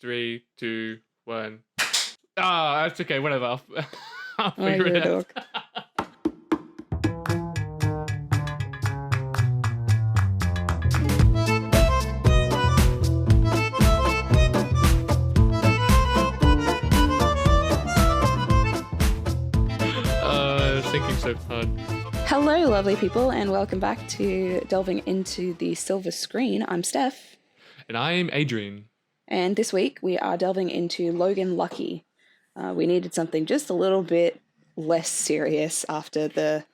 3, 2, 1. Ah, that's okay. Whatever. I'll figure you're it a out. dog. Thinking so hard. Hello, lovely people, and welcome back to Delving into the Silver Screen. I'm Steph. And I'm Adrian. And this week we are delving into Logan Lucky. We needed something just a little bit less serious after the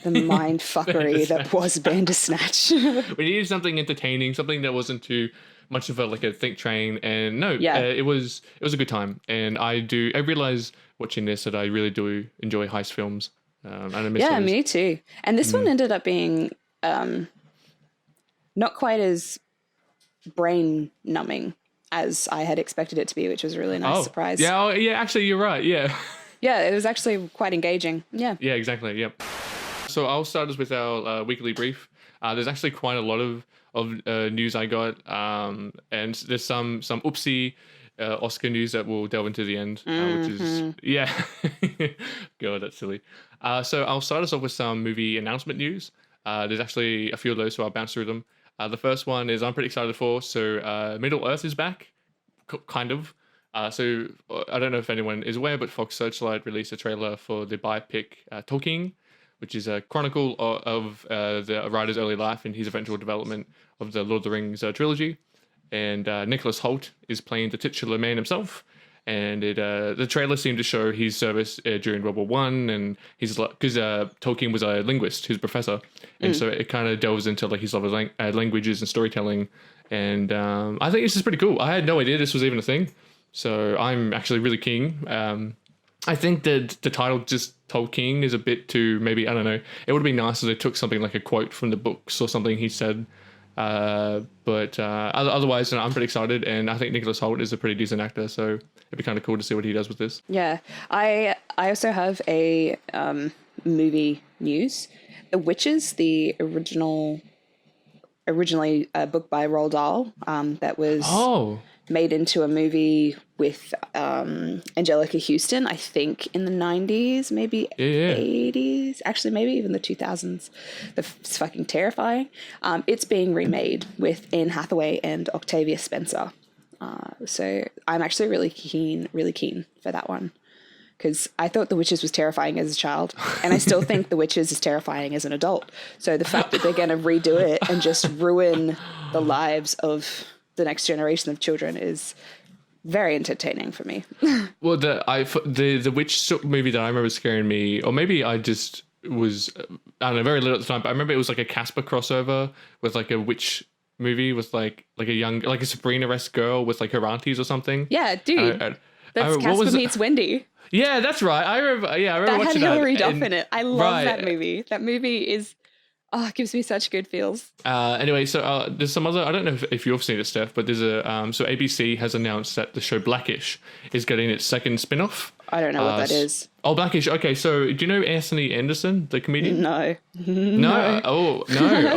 mind fuckery that was Bandersnatch. We needed something entertaining, something that wasn't too much of a think train. And no, Yeah. it was a good time. And I realize watching this that I really do enjoy heist films. And I miss Yeah, those. me too. And this one ended up being not quite as brain numbing as I had expected it to be, which was a really nice surprise. Yeah, actually, you're right. Yeah. Yeah, it was actually quite engaging. Yeah. Yeah, exactly. Yep. So I'll start us with our weekly brief. There's actually quite a lot of news I got, and there's some oopsie Oscar news that we'll delve into the end, which is God, that's silly. So I'll start us off with some movie announcement news. There's actually a few of those, so I'll bounce through them. The first one is I'm pretty excited for. So Middle Earth is back, kind of. So I don't know if anyone is aware, but Fox Searchlight released a trailer for the biopic Tolkien, which is a chronicle of the writer's early life and his eventual development of the Lord of the Rings trilogy. And Nicholas Hoult is playing the titular man himself. And the trailer seemed to show his service during World War One, and he's because Tolkien was a linguist, who's a professor, and so it kind of delves into his love of languages and storytelling. And I think this is pretty cool. I had no idea this was even a thing, so I'm actually really keen. I think that the title just Tolkien is a bit too, maybe, I don't know. It would have been nice if they took something like a quote from the books or something he said. But otherwise, I'm pretty excited, and I think Nicholas Hoult is a pretty decent actor, so it'd be kind of cool to see what he does with this. Yeah, I also have a movie news. The Witches, the originally a book by Roald Dahl, that was made into a movie with Angelica Houston, I think in the 90s, maybe 80s, actually maybe even the 2000s. It's fucking terrifying. It's being remade with Anne Hathaway and Octavia Spencer. So I'm actually really keen for that one, because I thought The Witches was terrifying as a child, and I still think The Witches is terrifying as an adult. So the fact that they're going to redo it and just ruin the lives of the next generation of children is very entertaining for me. Well, the witch movie that I remember scaring me, or maybe I just was, I don't know, very little at the time, but I remember it was like a Casper crossover with a witch movie with like a young, a Sabrina-esque girl with her aunties or something. Yeah, dude. That's Casper meets Wendy. Yeah, that's right. I remember that watching that. Had Hilary Duff in it. I love that movie. That movie is... Oh, it gives me such good feels. Anyway, so there's some other... I don't know if you've seen it, Steph, but there's a... so ABC has announced that the show Blackish is getting its second spin-off. I don't know what that is. Oh, Blackish. Okay, so do you know Anthony Anderson, the comedian? No. No? Oh, no.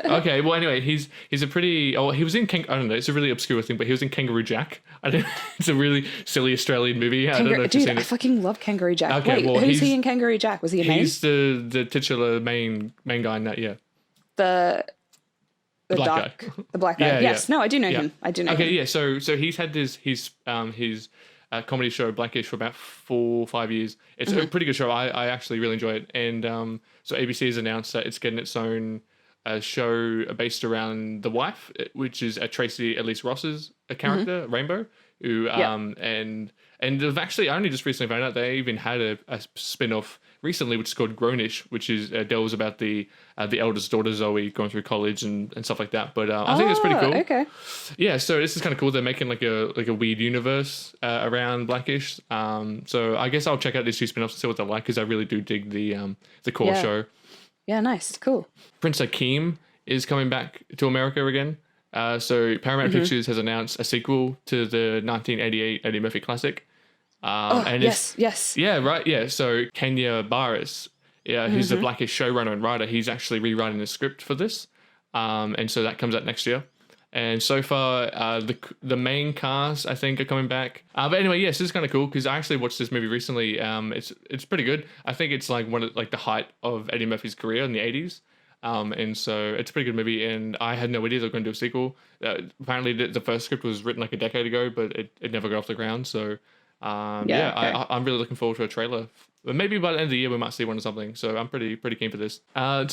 Oh, okay. Well, anyway, he's a pretty... Oh, he was in... I don't know. It's a really obscure thing, but he was in Kangaroo Jack. It's a really silly Australian movie. I don't know if you've seen it. I fucking love Kangaroo Jack. Okay, wait, who's he in Kangaroo Jack? Was he a main? He's the titular main guy in that, yeah. The black guy. The black guy. Yeah, yes. Yeah. No, I do know him. I do know him. Okay, yeah. So he's had his comedy show Blackish for about 4 or 5 years. It's a pretty good show. I actually really enjoy it. And so ABC has announced that it's getting its own show based around the wife, which is Tracy Elise Ross's character, Rainbow, who and they've actually only just recently found out they even had a spin-off recently, which is called Grownish, which is delves about the eldest daughter Zoe going through college and stuff like that. But I think it's pretty cool. Okay. Yeah, so this is kind of cool. They're making like a weird universe around Blackish. So I guess I'll check out these 2 spin-offs and see what they're like, because I really do dig the core show. Yeah, nice, cool. Prince Akeem is coming back to America again. So Paramount Pictures has announced a sequel to the 1988 Eddie Murphy classic. Yes. Yeah, right. Yeah. So Kenya Barris, who's the Blackish showrunner and writer, he's actually rewriting the script for this. And so that comes out next year. And so far, the main cast I think are coming back. But anyway, yes, this is kind of cool because I actually watched this movie recently. It's pretty good. I think it's like one of like the height of Eddie Murphy's career in the '80s. And so it's a pretty good movie. And I had no idea they were going to do a sequel. Apparently, the first script was written like a decade ago, but it never got off the ground. So yeah, okay. I'm really looking forward to a trailer. But maybe by the end of the year we might see one or something. So I'm pretty keen for this. Our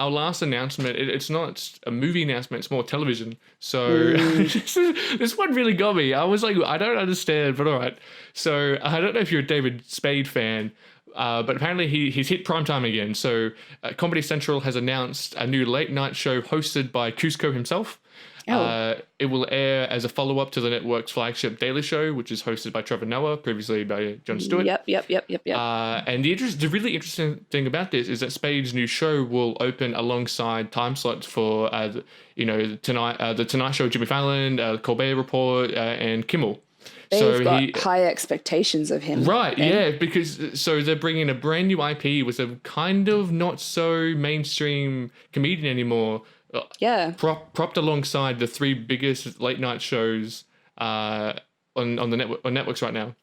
last announcement, it's not a movie announcement, it's more television. So this one really got me. I was like, I don't understand, but all right. So I don't know if you're a David Spade fan, but apparently he's hit primetime again. So Comedy Central has announced a new late night show hosted by Cusco himself. It will air as a follow-up to the network's flagship Daily Show, which is hosted by Trevor Noah, previously by Jon Stewart. Yep. And the really interesting thing about this is that Spade's new show will open alongside time slots for, tonight, the Tonight Show, Jimmy Fallon, Colbert Report, and Kimmel. They've got high expectations of him. Right, yeah, because so they're bringing a brand new IP with a kind of not so mainstream comedian anymore. Yeah. Propped alongside the three biggest late night shows on networks right now.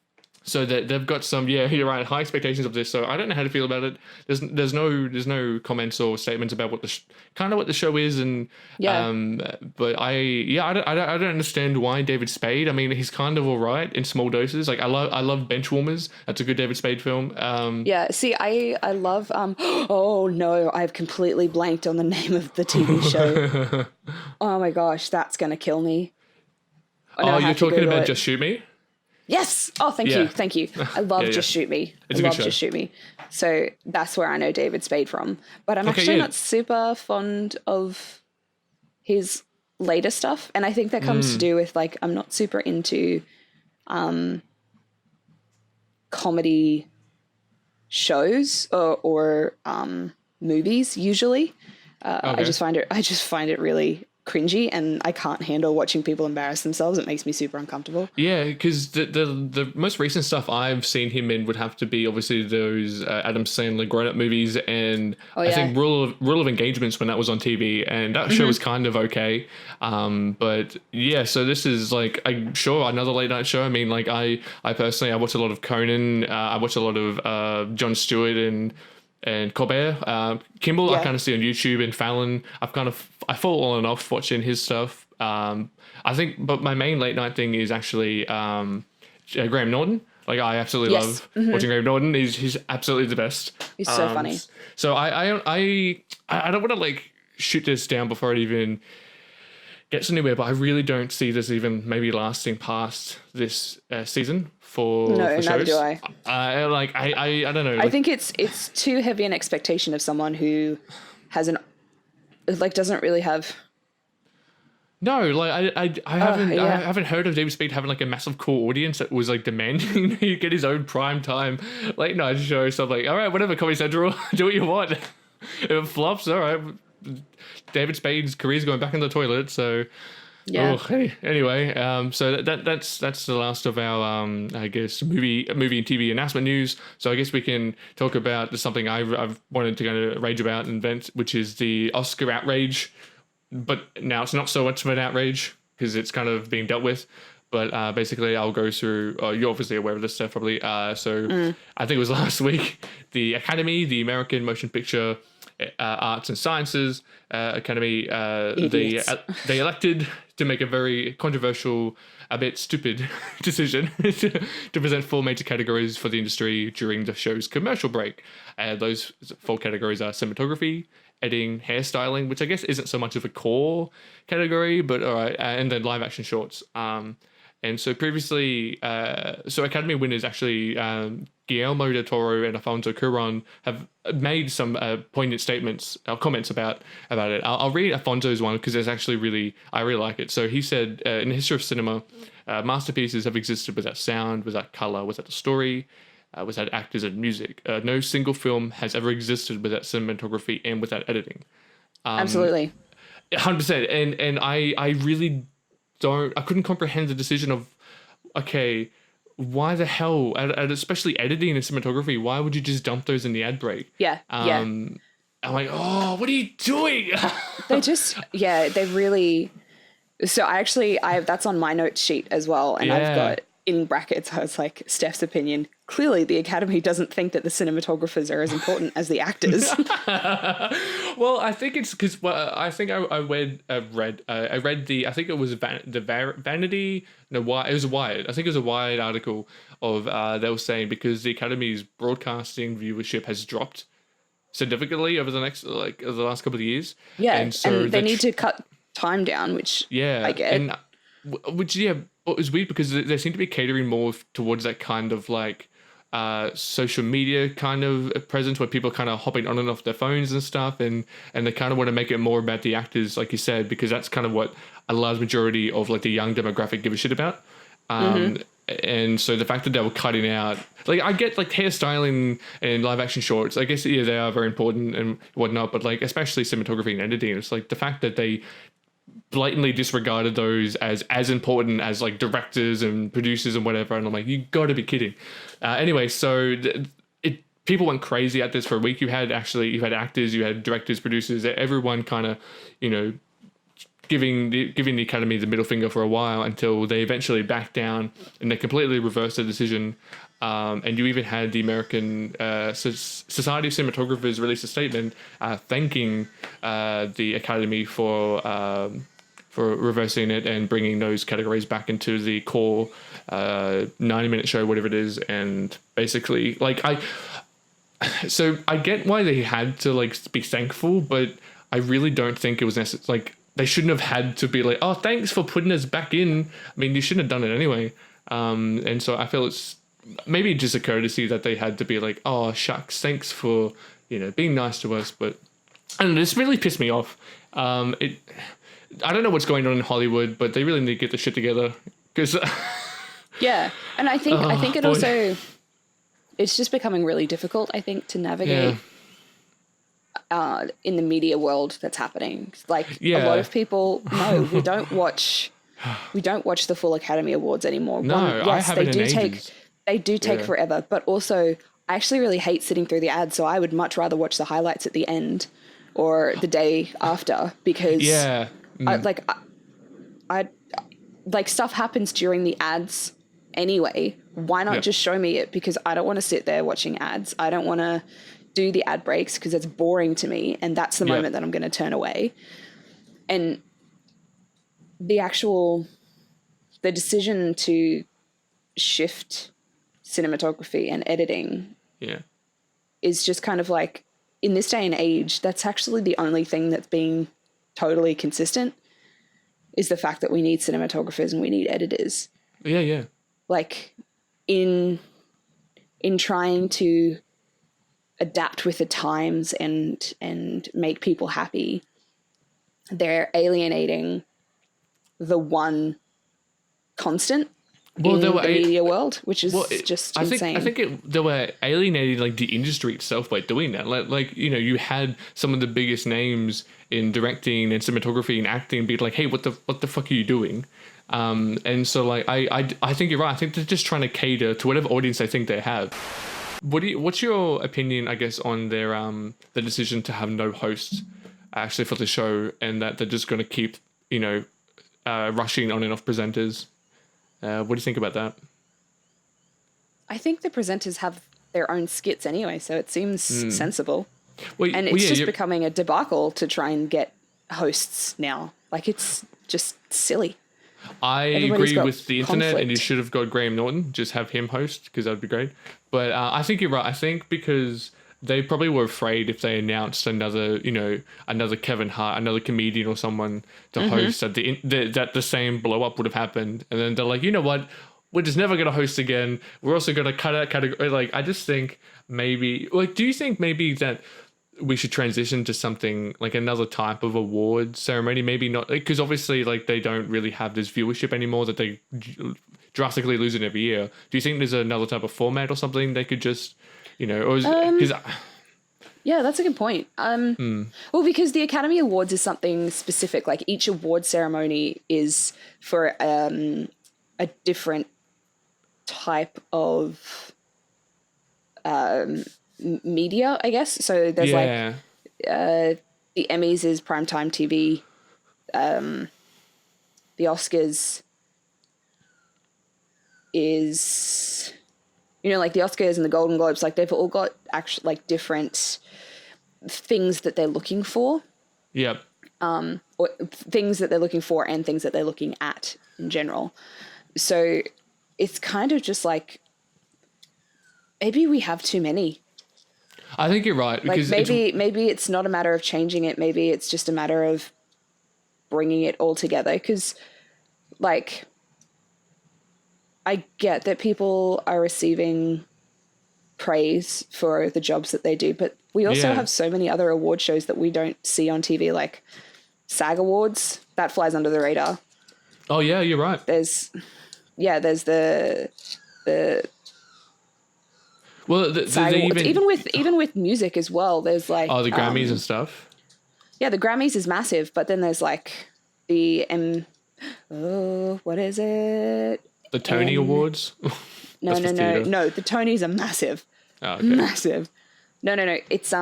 So that they've got some, you're right, high expectations of this. So I don't know how to feel about it. There's no comments or statements about what the show is, and but I don't understand why David Spade. I mean, he's kind of all right in small doses. Like I love Benchwarmers. That's a good David Spade film. See, I love oh no, I've completely blanked on the name of the TV show. Oh my gosh, that's gonna kill me. You're talking about Just Shoot Me? Yes. Oh, thank you. I love Just Shoot Me. It's a good show. Just Shoot Me. So that's where I know David Spade from. But I'm actually not super fond of his later stuff. And I think that comes to do with like, I'm not super into comedy shows or movies usually. I just find it really cringy, and I can't handle watching people embarrass themselves. It makes me super uncomfortable. Yeah, because the most recent stuff I've seen him in would have to be obviously those Adam Sandler grown-up movies, and I think Rule of Engagements when that was on TV, and that show was kind of okay. But yeah, so this is like, I'm sure another late night show. I mean, like I personally, I watch a lot of Conan. I watch a lot of Jon Stewart and Colbert. Kimmel I kind of see on YouTube, and Fallon I fall on and off watching his stuff. I think, but my main late night thing is actually Graham Norton. Like I absolutely love watching Graham Norton. He's absolutely the best. He's so funny. So I don't want to like shoot this down before it even gets anywhere, but I really don't see this even maybe lasting past this season for shows. Neither do I. I don't know. I think it's too heavy an expectation of someone who has doesn't really have. No, like I haven't heard of David Spade having like a massive core audience that was like demanding he get his own prime time late night show. So I'm like, all right, whatever, Comedy Central, do what you want. If it flops, all right. David Spade's career's going back in the toilet, so yeah. Anyway, so that's the last of our I guess movie and TV announcement news. So I guess we can talk about something I've wanted to kind of rage about and vent, which is the Oscar outrage. But now it's not so much of an outrage because it's kind of being dealt with. But basically, I'll go through. You're obviously aware of this stuff, probably. I think it was last week. The Academy, the American Motion Picture Arts and Sciences Academy, they elected to make a very controversial, a bit stupid decision to present 4 major categories for the industry during the show's commercial break. Those 4 categories are cinematography, editing, hairstyling, which I guess isn't so much of a core category, but all right, and then live action shorts. And so previously, Academy winners actually, Guillermo del Toro and Alfonso Cuarón have made some poignant statements or comments about it. I'll read Alfonso's one because it's actually I really like it. So he said, in the history of cinema, masterpieces have existed without sound, without color, without the story, without actors and music. No single film has ever existed without cinematography and without editing. Absolutely. 100%. And I really I couldn't comprehend the decision of, okay, why the hell, and especially editing and cinematography, why would you just dump those in the ad break? Yeah. I'm like, oh, what are you doing? They really, So I that's on my note sheet as well, and I've Yeah. got in brackets. I was like, Steph's opinion. Clearly, the Academy doesn't think that the cinematographers are as important as the actors. Well, I think it's because I think I read the I think it was Vanity, no, why it was Wired. I think it was a Wired article of they were saying because the Academy's broadcasting viewership has dropped significantly over over the last couple of years. Yeah, And so and they need to cut time down, which yeah, I get. and which yeah, it was weird because they seem to be catering more towards that kind of like social media kind of presence where people are kind of hopping on and off their phones and stuff, and they kind of want to make it more about the actors, like you said, because that's kind of what a large majority of like the young demographic give a shit about. And so the fact that they were cutting out, like, I get like hairstyling and live action shorts, I guess, yeah, they are very important and whatnot, but like especially cinematography and editing, it's like the fact that they blatantly disregarded those as important as like directors and producers and whatever, and I'm like, you got to be kidding. Anyway, so people went crazy at this for a week. You had actors, you had directors, producers, everyone kind of, you know, giving the Academy the middle finger for a while until they eventually backed down and they completely reversed the decision. And you even had the American Society of Cinematographers release a statement thanking the Academy for reversing it and bringing those categories back into the core 90-minute show, whatever it is. And basically, like, I get why they had to like be thankful, but I really don't think it was necessary. Like, they shouldn't have had to be like, oh, thanks for putting us back in. I mean, you shouldn't have done it anyway. And so I feel it's maybe just a courtesy that they had to be like, oh, shucks, thanks for, you know, being nice to us. But I don't know, this really pissed me off. I don't know what's going on in Hollywood, but they really need to get the shit together. Because Yeah, and I think it boy. also, it's just becoming really difficult, I think, to navigate in the media world that's happening. Like, a lot of people, no, we don't watch the full Academy Awards anymore. No, I haven't in ages. They do take forever, but also I actually really hate sitting through the ads, so I would much rather watch the highlights at the end or the day after, because I like stuff happens during the ads anyway. Why not just show me it? Because I don't want to sit there watching ads. I don't want to do the ad breaks because it's boring to me, and that's the moment that I'm going to turn away. And the decision to shift cinematography and editing is just kind of like, in this day and age, that's actually the only thing that's being totally consistent, is the fact that we need cinematographers and we need editors. Yeah. Like, in trying to adapt with the times and make people happy, they're alienating the one constant in the media world, which is just insane. I think they were alienating like the industry itself by doing that. Like, you know, you had some of the biggest names in directing and cinematography and acting be like, hey, what the fuck are you doing? And so like I think you're right. I think they're just trying to cater to whatever audience they think they have. What's your opinion, I guess, on their the decision to have no hosts actually for the show, and that they're just going to keep, you know, rushing on and off presenters? What do you think about that? I think the presenters have their own skits anyway, so it seems sensible. And it's just becoming a debacle to try and get hosts now. Like, it's just silly. I agree with the internet, and you should have got Graham Norton. Just have him host, because that'd be great. But I think you're right. I think because they probably were afraid if they announced another Kevin Hart, another comedian or someone to host, that the same blow up would have happened. And then they're like, you know what? We're just never going to host again. We're also going to cut out category. Like, I just think maybe, like, do you think maybe that we should transition to something like another type of award ceremony? Maybe not, because obviously, like, they don't really have this viewership anymore that they drastically lose it every year. Do you think there's another type of format or something they could just, you know, or yeah, that's a good point. Well, because the Academy Awards is something specific. Like, each award ceremony is for a different type of media, I guess. So there's like the Emmys is primetime TV. the Oscars is, like the Oscars and the Golden Globes, like they've all got actually like different things that they're looking for. Yep. Or things that they're looking for and things that they're looking at in general. So it's kind of just like, maybe we have too many. I think you're right. Because like maybe it's not a matter of changing it. Maybe it's just a matter of bringing it all together. Because like, I get that people are receiving praise for the jobs that they do, but we also have so many other award shows that we don't see on TV, like SAG Awards, that flies under the radar. Oh yeah, you're right. There's the well, even with music as well. There's like the Grammys and stuff. Yeah, the Grammys is massive, but then there's like the what is it? The Tony Awards. No. The Tonys are massive. Oh, okay. Massive. No. It's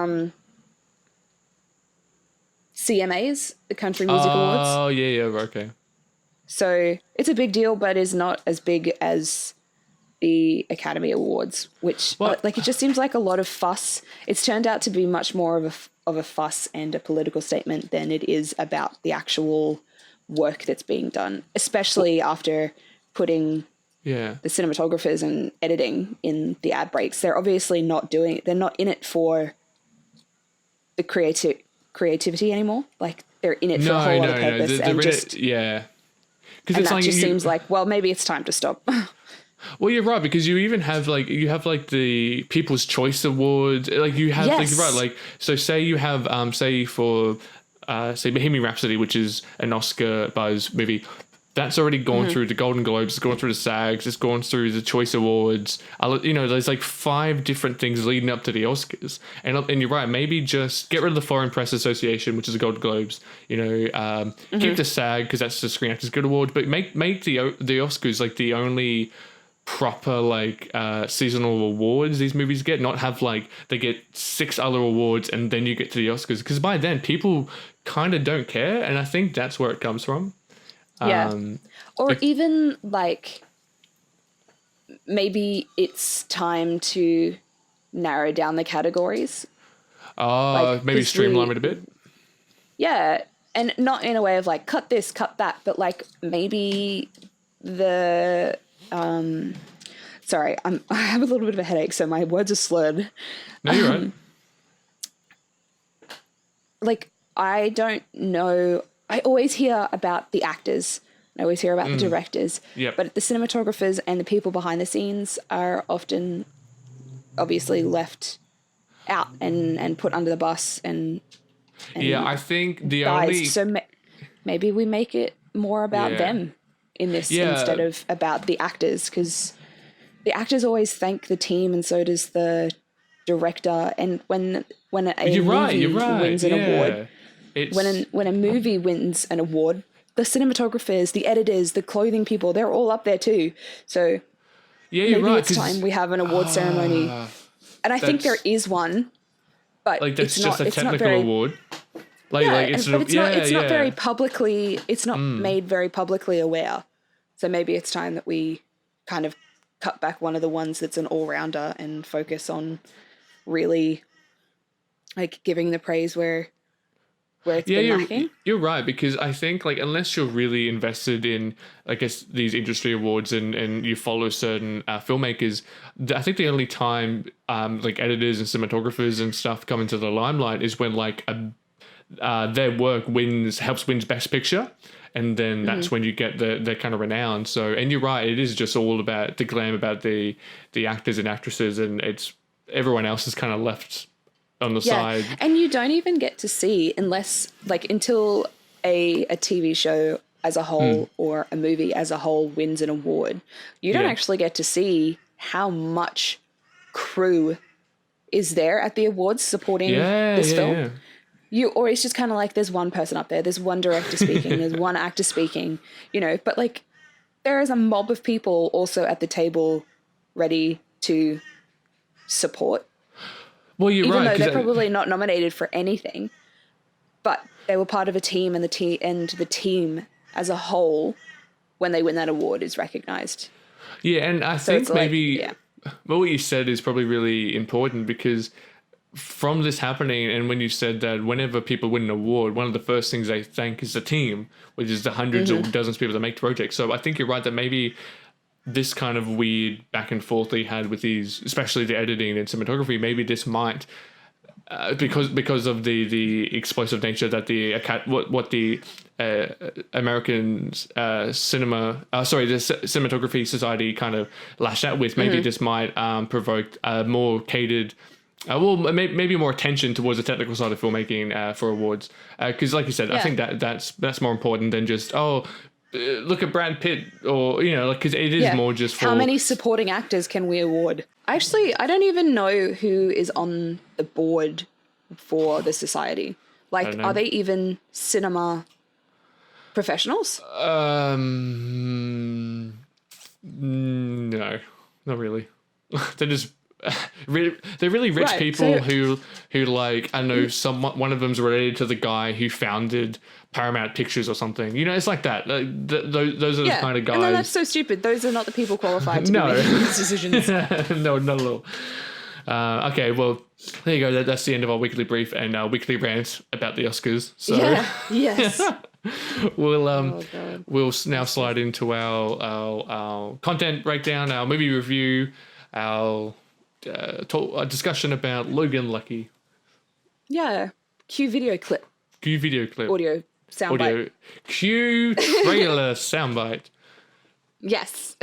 CMAs, the Country Music Awards. Oh yeah, okay. So it's a big deal, but is not as big as the Academy Awards, which like it just seems like a lot of fuss. It's turned out to be much more of a fuss and a political statement than it is about the actual work that's being done, especially after putting the cinematographers and editing in the ad breaks. They're obviously they're not in it for the creativity anymore. Like they're in it for a whole other purpose. And that just seems like, well, maybe it's time to stop. Well, you're right, because you even have like the People's Choice Awards. Like you have like you're right, like so say you have say for say Bohemian Rhapsody, which is an Oscar buzz movie. That's already gone through the Golden Globes, it's gone through the SAGs, it's gone through the Choice Awards. There's like 5 different things leading up to the Oscars. And you're right, maybe just get rid of the Foreign Press Association, which is the Golden Globes. Keep the SAG, because that's the Screen Actors Guild Award, but make the Oscars like the only proper like seasonal awards these movies get. Not have like they get 6 other awards and then you get to the Oscars, because by then people kind of don't care, and I think that's where it comes from. Or even like maybe it's time to narrow down the categories. Maybe streamline it a bit. Yeah, and not in a way of like cut this, cut that, but like maybe the sorry, I have a little bit of a headache, so my words are slurred. No, you're right. Like, I don't know. I always hear about the actors. I always hear about the directors. Yep. But the cinematographers and the people behind the scenes are often obviously left out and put under the bus. And I think the only... So maybe we make it more about them in this instead of about the actors, because the actors always thank the team, and so does the director. And when a movie wins an award... When a movie wins an award, the cinematographers, the editors, the clothing people, they're all up there too. So maybe it's time we have an award ceremony. And I think there is one, but like that's it's just not, a technical very, award. It's not very publicly. It's not made very publicly aware. So maybe it's time that we kind of cut back one of the ones that's an all-rounder and focus on really like giving the praise where it's been lacking. You're right, because I think like unless you're really invested in, I guess, these industry awards and you follow certain filmmakers, I think the only time like editors and cinematographers and stuff come into the limelight is when like their work helps win Best Picture, and then that's when you get the kind of renown. So, and you're right, it is just all about the glam about the actors and actresses, and it's everyone else is kind of left on the side. And you don't even get to see until a TV show as a whole or a movie as a whole wins an award. You don't actually get to see how much crew is there at the awards supporting this film. Or it's just kind of like there's one person up there, there's one director speaking, there's one actor speaking, but like there is a mob of people also at the table ready to support. Well, you're right. Even though they're probably not nominated for anything, but they were part of a team, and the team as a whole when they win that award is recognized. Yeah, and I think maybe what you said is probably really important, because from this happening, and when you said that whenever people win an award, one of the first things they thank is the team, which is the hundreds or dozens of people that make the project. So I think you're right that maybe this kind of weird back and forth they had with these, especially the editing and cinematography, maybe this might, because of the explosive nature that the American the Cinematography Society kind of lashed out with, maybe this might provoke more catered. Maybe more attention towards the technical side of filmmaking for awards, because, like you said, I think that's more important than just look at Brad Pitt, or because it is more just for how many supporting actors can we award. Actually, I don't even know who is on the board for the society. Like, are they even cinema professionals? No, not really. They're just. They're really rich people who like, I know one of them's related to the guy who founded Paramount Pictures or something. It's like that. Those are the kind of guys. And then that's so stupid. Those are not the people qualified to be making these decisions. No, not at all. Okay, well, there you go. That's the end of our weekly brief and our weekly rant about the Oscars. So yes. We'll now slide into our content breakdown, our movie review, our a discussion about Logan Lucky. Yeah. Cue video clip. Audio soundbite. Cue trailer soundbite. Yes.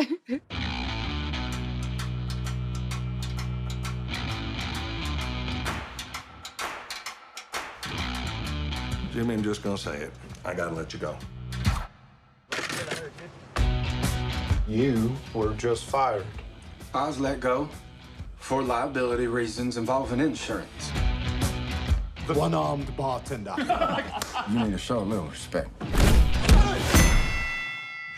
Jimmy, I'm just gonna say it. I gotta let you go. You were just fired. I was let go for liability reasons involving insurance. The one-armed bartender. You need to show a little respect.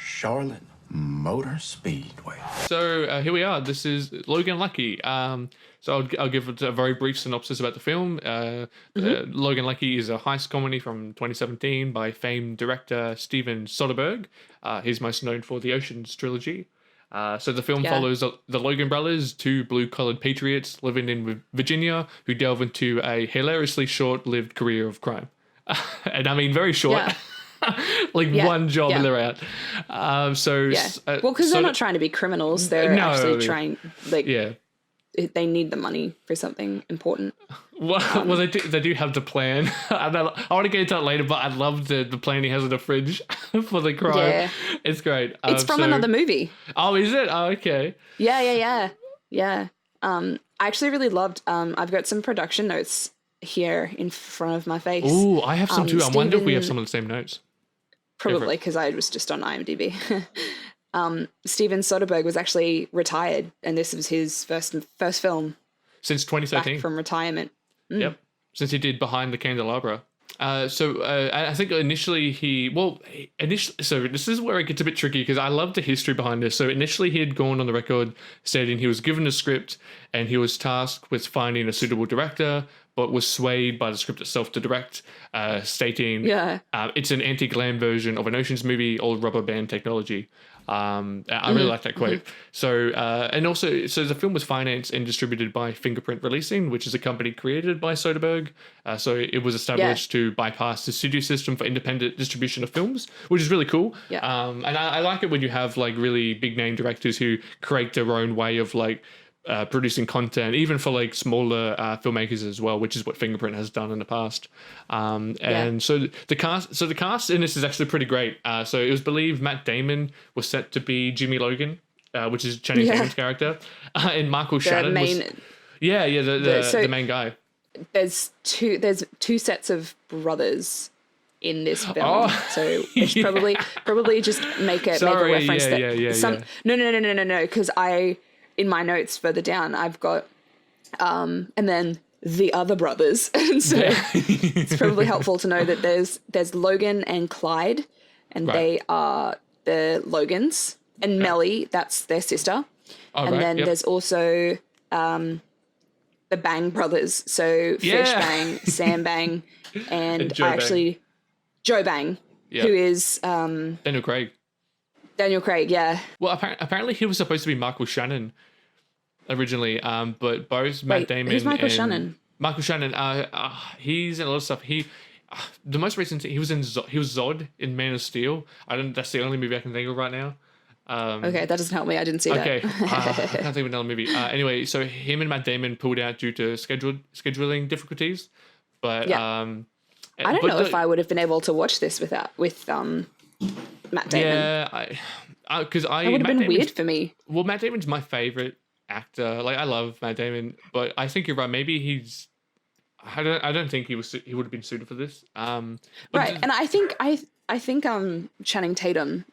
Charlotte Motor Speedway. So here we are. This is Logan Lucky. So I'll give a very brief synopsis about the film. Logan Lucky is a heist comedy from 2017 by famed director Steven Soderbergh. He's most known for the Ocean's trilogy. So the film follows the Logan brothers, two blue-collared patriots living in Virginia, who delve into a hilariously short-lived career of crime. And I mean very short. Yeah. One job and they're out. Well, because they're not trying to be criminals. They're actually trying, they need the money for something important. Well, they do have the plan. I want to get into that later, but I love the plan he has in the fridge for the crime. Yeah. It's great. It's from another movie. Oh, is it? Oh, okay. Yeah. I actually really loved, I've got some production notes here in front of my face. Oh, I have some too. I wonder if we have some of the same notes. Probably, because I was just on IMDb. Steven Soderbergh was actually retired, and this was his first film since 2013. Back from retirement. Yep, since he did Behind the Candelabra. I think initially so this is where it gets a bit tricky, because I love the history behind this. So initially he had gone on the record stating he was given a script and he was tasked with finding a suitable director, but was swayed by the script itself to direct, stating it's an anti-glam version of an Ocean's movie, old rubber band technology. I really like that quote. So the film was financed and distributed by Fingerprint Releasing, which is a company created by Soderbergh. So it was established to bypass the studio system for independent distribution of films, which is really cool. Yeah. And I like it when you have like really big name directors who create their own way of like producing content, even for like smaller filmmakers as well, which is what Fingerprint has done in the past. So the cast in this is actually pretty great. So it was believed Matt Damon was set to be Jimmy Logan, which is Channing Tatum's character, and Michael Shannon was the main guy. There's two sets of brothers in this film, so it's probably just make a reference No, because in my notes further down, I've got, and then the other brothers. And so it's probably helpful to know that there's Logan and Clyde, and they are the Logans, and Melly, that's their sister. There's also the Bang brothers. So Fish Bang, Sam Bang, and Joe Bang, who is... Daniel Craig. Daniel Craig, yeah. Well, apparently he was supposed to be Michael Shannon originally, but both Matt Wait, Damon who's Michael and Shannon? Michael Shannon, he's in a lot of stuff. The most recent he was in he was Zod in Man of Steel. That's the only movie I can think of right now. Okay, that doesn't help me. I didn't see Okay, that. I can't think of another movie. Anyway, so him and Matt Damon pulled out due to scheduling difficulties, but Yeah. I don't know if I would have been able to watch this with Matt Damon. Yeah, because It would have been weird for me. Well, Matt Damon's my favorite actor. Like, I love Matt Damon, but I think you're right. Maybe he's. I don't think he would have been suited for this. Right, and I think Channing Tatum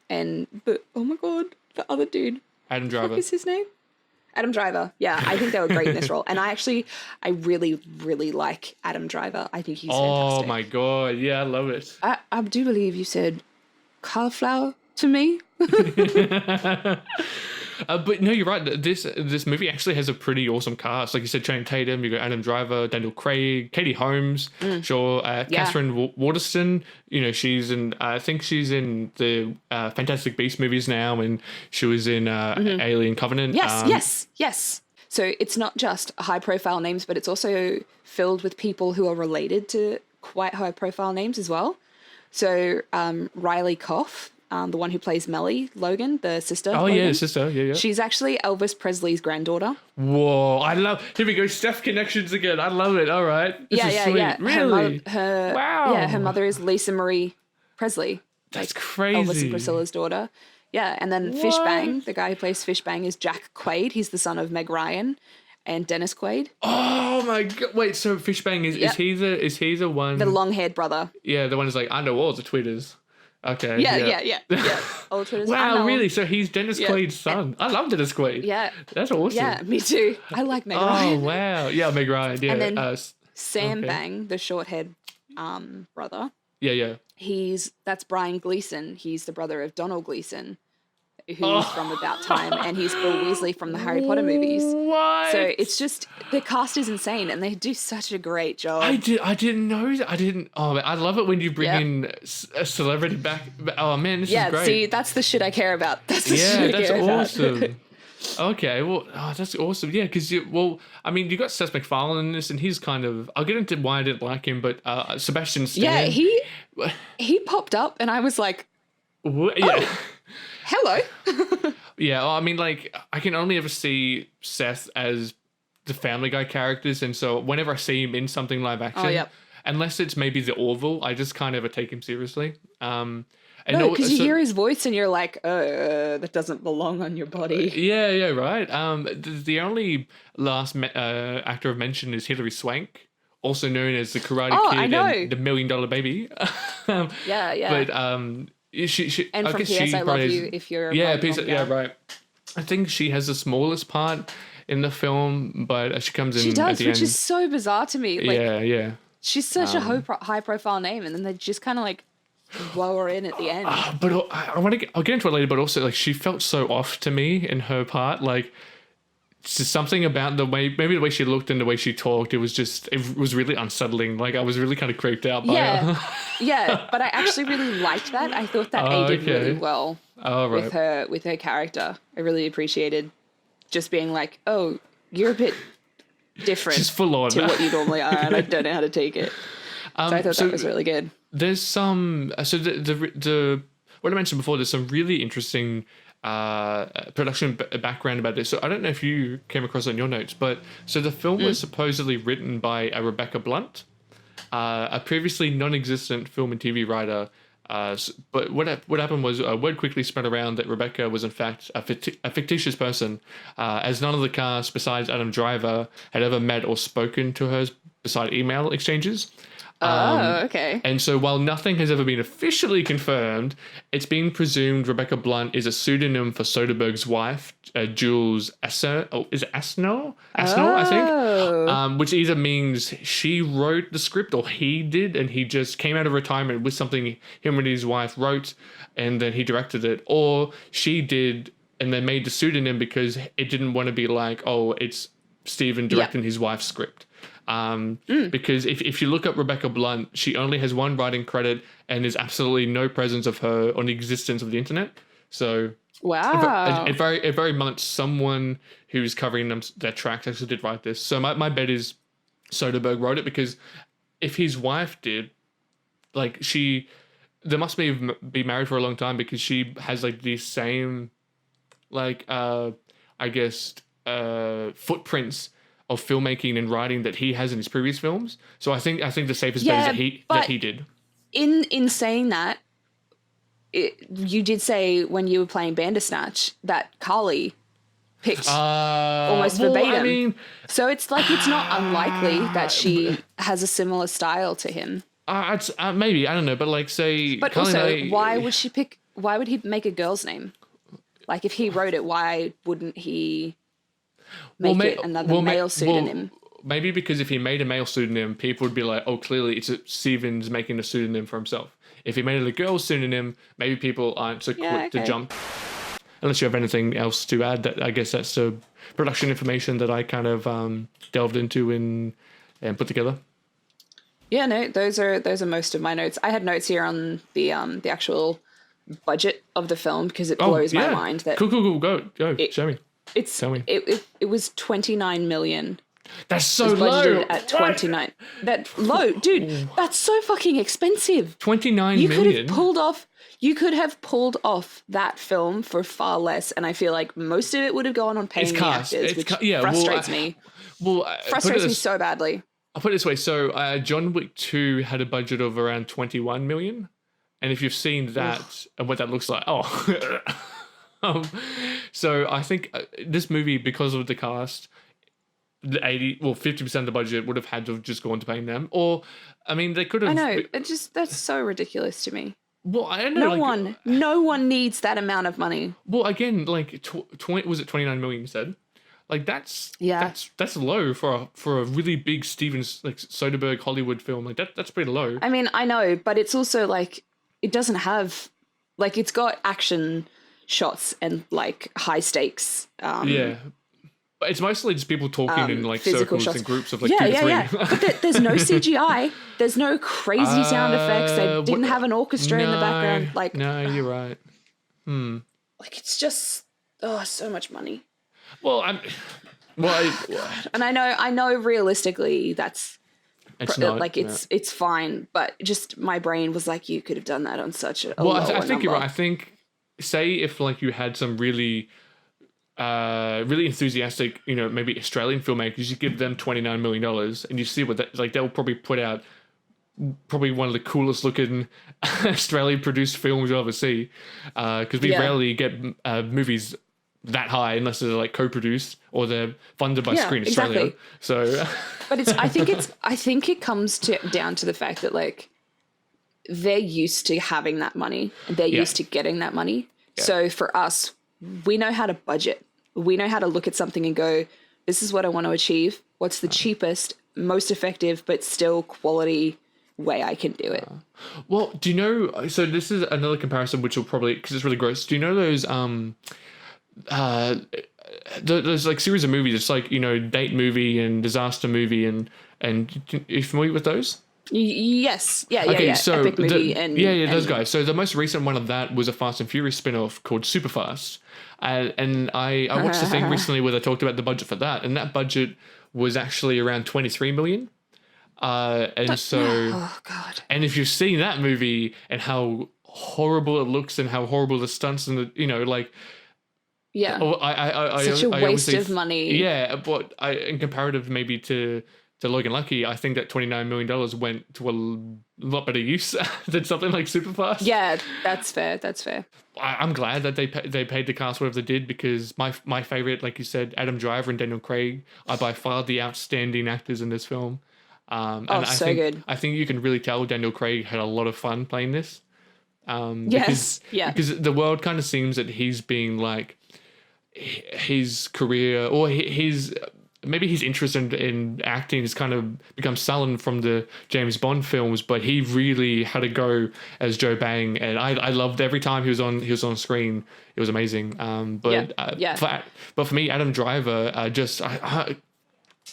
but oh my god, the other dude, Adam what Driver. is his name? Adam Driver. Yeah, I think they were great in this role, and I really, really like Adam Driver. I think he's fantastic. Oh my god, yeah, I love it. I do believe you said cauliflower to me. But no, you're right. This movie actually has a pretty awesome cast. Like you said, Channing Tatum, you got Adam Driver, Daniel Craig, Katie Holmes, sure, Catherine Waterston. You know, she's in. I think she's in the Fantastic Beasts movies now, and she was in Alien Covenant. Yes. So it's not just high-profile names, but it's also filled with people who are related to quite high-profile names as well. So Riley Koff, the one who plays Melly, Logan, the sister. Oh, Logan, yeah, sister. Yeah. she's actually Elvis Presley's granddaughter. Whoa, I love. Here we go, Steph connections again. I love it. All right. This is sweet. Yeah. Really? Wow. Yeah, her mother is Lisa Marie Presley. That's like crazy. Elvis and Priscilla's daughter. Yeah, and then Fishbang, the guy who plays Fishbang, is Jack Quaid. He's the son of Meg Ryan and Dennis Quaid. Oh my god! Wait, so Fishbang is he the one? The long-haired brother. Yeah, the one who's like, I know all the Twitters. Okay. Yeah. All the Twitters. Wow, really? So he's Dennis Quaid's son. I love Dennis Quaid. Yeah. That's awesome. Yeah, me too. I like Meg Oh Ryan. wow. Yeah, Meg Ryan. Yeah. And then okay. Sam Bang, the short-haired brother. Yeah. That's Brian Gleason. He's the brother of Donald Gleason, who's from About Time, and he's Bill Weasley from the Harry Potter movies. What? So it's just, the cast is insane, and they do such a great job. I didn't know that. I didn't. Oh, man, I love it when you bring in a celebrity back. Oh man, this is great. See, that's the shit I care about. That's the shit I care awesome. about. Okay, well, that's awesome. Yeah, because you got Seth MacFarlane in this, and he's kind of. I'll get into why I didn't like him, but Sebastian Stan. Yeah, he popped up, and I was like, yeah. hello. Yeah, I mean, like, I can only ever see Seth as the Family Guy characters, and so whenever I see him in something live action, unless it's maybe the Orville, I just can't ever take him seriously. No, because you hear his voice and you're like, that doesn't belong on your body. Yeah, right. The only last actor I've mentioned is Hilary Swank, also known as the Karate Kid I know. and the $1 Million Baby. Yeah. But she And from P.S. I Love You, if you're right. I think she has the smallest part in the film, but she comes in. She does, at the which end. is so bizarre to me. Like, Yeah. She's such a high-profile name, and then they just kind of like blow her in at the end. But I'll get into it later. But also, like, she felt so off to me in her part. Like, just something about the way she looked and the way she talked. It was really unsettling. Like, I was really kind of creeped out by her. Yeah, but I actually really liked that. I thought that aided really well with her character. I really appreciated just being like, oh, you're a bit different She's full on to what you normally are, and I don't know how to take it. So I thought that was really good. There's some the what I mentioned before. There's some really interesting production background about this. So I don't know if you came across it in your notes, but so the film was supposedly written by Rebecca Blunt, a previously non-existent film and TV writer. But what happened was word quickly spread around that Rebecca was in fact a fictitious person, as none of the cast besides Adam Driver had ever met or spoken to her beside email exchanges. Okay. And so while nothing has ever been officially confirmed, it's being presumed Rebecca Blunt is a pseudonym for Soderbergh's wife, Jules Asno. Oh, is it Asno? Asno, I think. Which either means she wrote the script or he did, and he just came out of retirement with something him and his wife wrote, and then he directed it. Or she did, and they made the pseudonym because it didn't want to be like, oh, it's Stephen directing his wife's script. Because if you look up Rebecca Blunt, she only has one writing credit and there's absolutely no presence of her on the existence of the internet. So Wow. it very much someone who's covering their tracks actually did write this. So my bet is Soderbergh wrote it, because if his wife did, like they must be married for a long time, because she has like the same, like I guess footprints of filmmaking and writing that he has in his previous films. So I think the safest bet is that he did. In saying that, you did say when you were playing Bandersnatch that Carly picked almost verbatim. I mean, so it's like it's not unlikely that she has a similar style to him. Maybe, I don't know, but like say. But Carly also, why would he make a girl's name? Like if he wrote it, why wouldn't he make it another male pseudonym? Maybe because if he made a male pseudonym, people would be like, "Oh, clearly it's Steven's making a pseudonym for himself." If he made it a girl's pseudonym, maybe people aren't so quick to jump. Unless you have anything else to add, that I guess that's the production information that I kind of delved into and put together. Yeah, no, those are most of my notes. I had notes here on the actual budget of the film, because it blows my mind that cool, go show me. Tell me. It was 29 million. That's so low. At 29. That low, dude. That's so fucking expensive. 29 million. You could have pulled off that film for far less, and I feel like most of it would have gone on paying the actors, which frustrates me. Frustrates me so badly. I'll put it this way. So John Wick 2 had a budget of around 21 million. And if you've seen that and what that looks like, so I think this movie, because of the cast, the 50% of the budget would have had to have just gone to paying them. Or, I mean, they could have. I know. That's so ridiculous to me. Well, I don't know. No one needs that amount of money. Well, again, like, was it 29 million you said? Like that's low for a really big Soderbergh Hollywood film. Like that's pretty low. I mean, I know, but it's also like it doesn't have like it's got action shots and like high stakes. But it's mostly just people talking in like circles and groups of like 2 to 3. But there's no CGI. There's no crazy sound effects. They didn't have an orchestra in the background. Like no, you're right. Like it's just so much money. Well, and I know realistically that's not, like it's fine, but just my brain was like, you could have done that on such a well. I think number. You're right. I think say if like you had some really enthusiastic, maybe Australian filmmakers, you give them $29 million and you see what that like, they'll probably put out probably one of the coolest looking Australian produced films you'll ever see, because we rarely get movies that high unless they're like co-produced or they're funded by Screen Australia. Exactly. So but I think it comes down to the fact that like they're used to having that money, they're used to getting that money. So for us, we know how to budget. We know how to look at something and go, this is what I want to achieve. What's the cheapest, most effective, but still quality way I can do it? Well, do you know, so this is another comparison which will probably, because it's really gross. Do you know those there's like series of movies, it's like, date movie and disaster movie and are you familiar with those? Yes. So Epic movie those guys. So the most recent one of that was a Fast and Furious spin-off called Superfast. And I watched the thing recently where they talked about the budget for that, and that budget was actually around 23 million. And if you've seen that movie and how horrible it looks and how horrible the stunts and the, such a waste of money. Yeah, but in comparative maybe to Logan Lucky, I think that $29 million went to a lot better use than something like Superfast. Yeah, that's fair. I'm glad that they paid the cast whatever they did, because my favorite, like you said, Adam Driver and Daniel Craig are by far the outstanding actors in this film. Good. I think you can really tell Daniel Craig had a lot of fun playing this. Because the world kind of seems that he's being like his career or his maybe his interest in acting has kind of become sullen from the James Bond films, but he really had a go as Joe Bang, and I loved every time he was on screen. It was amazing. But for me, Adam Driver,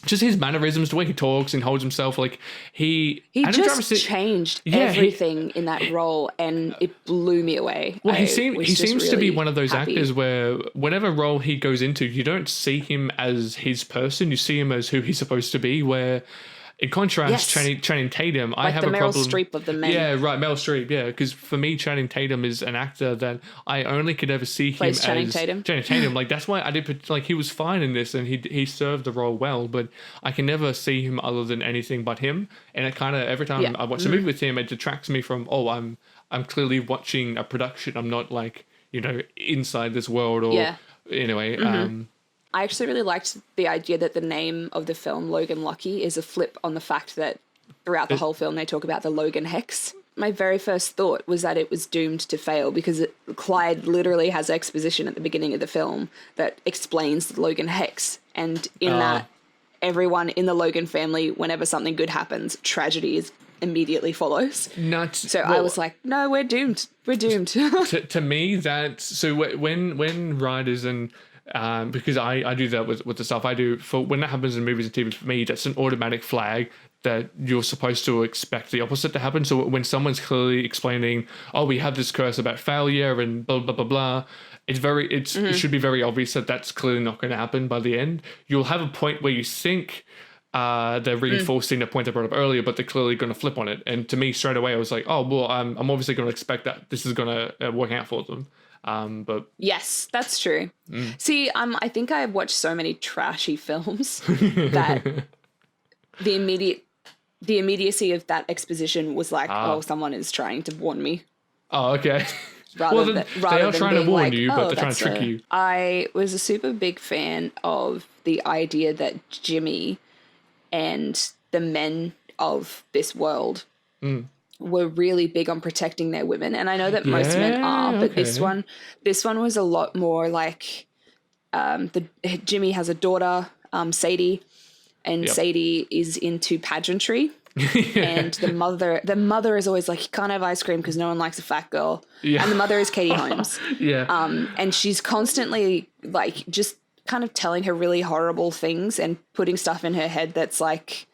just his mannerisms, the way he talks and holds himself, like He Adam just Driver changed Yeah, everything in that role, and it blew me away. Well, he was seems just to be really one of those happy. actors where whatever role he goes into, you don't see him as his person. You see him as who he's supposed to be. Where, in contrast, Yes. Channing Tatum, I Like have the a Meryl problem. Streep of the men. Yeah, right, Meryl Streep. Yeah, because for me, Channing Tatum is an actor that I only could ever see Plays him Channing as Tatum. Channing Tatum. Like that's why I did. Like he was fine in this, and he served the role well. But I can never see him other than anything but him. And it kind of every time Yeah. I watch a movie with him, it detracts me from. Oh, I'm clearly watching a production. I'm not like inside this world or Yeah. anyway. I actually really liked the idea that the name of the film, Logan Lucky, is a flip on the fact that throughout the whole film they talk about the Logan hex. My very first thought was that it was doomed to fail because Clyde literally has exposition at the beginning of the film that explains the Logan hex. And in that, everyone in the Logan family, whenever something good happens, tragedy immediately follows. Nuts. So I was like, no, we're doomed. We're doomed. To me, that so when writers and because I do that with the stuff I do for when that happens in movies and TV, for me that's an automatic flag that you're supposed to expect the opposite to happen. So when someone's clearly explaining, oh, we have this curse about failure and blah blah blah blah, it should be very obvious that that's clearly not going to happen by the end. You'll have a point where you think they're reinforcing the point I brought up earlier, but they're clearly going to flip on it. And to me, straight away, I was like, oh well, I'm obviously going to expect that this is going to work out for them. But Yes, that's true. See, I think I have watched so many trashy films that the immediacy of that exposition was like, oh, someone is trying to warn me. oh, okay. Rather Well, rather they are than trying to being warn like, you, but oh, they're trying to that's trick you. I was a super big fan of the idea that Jimmy and the men of this world were really big on protecting their women, and I know that most men are, but this one was a lot more like Jimmy has a daughter, Sadie, and Sadie is into pageantry. And the mother is always like, you can't have ice cream because no one likes a fat girl. Yeah. And the mother is Katie Holmes. Yeah. And she's constantly like just kind of telling her really horrible things and putting stuff in her head that's like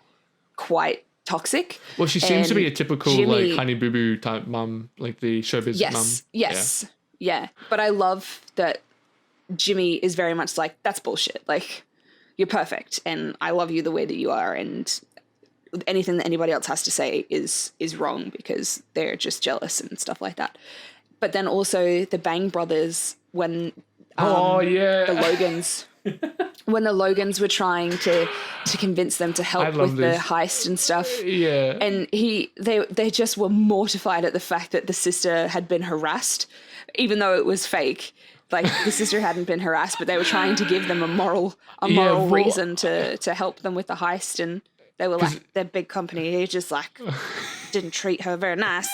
quite toxic. Well, she seems to be a And typical Jimmy- like honey boo boo type mum, like the showbiz mum. Yes. Yeah. But I love that Jimmy is very much like, that's bullshit. Like, you're perfect and I love you the way that you are, and anything that anybody else has to say is wrong because they're just jealous and stuff like that. But then also the Bang brothers, when the Logans when the Logans were trying to convince them to help with the heist and stuff. Yeah. And they just were mortified at the fact that the sister had been harassed, even though it was fake. Like, the sister hadn't been harassed, but they were trying to give them a moral reason to help them with the heist. And they were like, their big company, he just like didn't treat her very nice.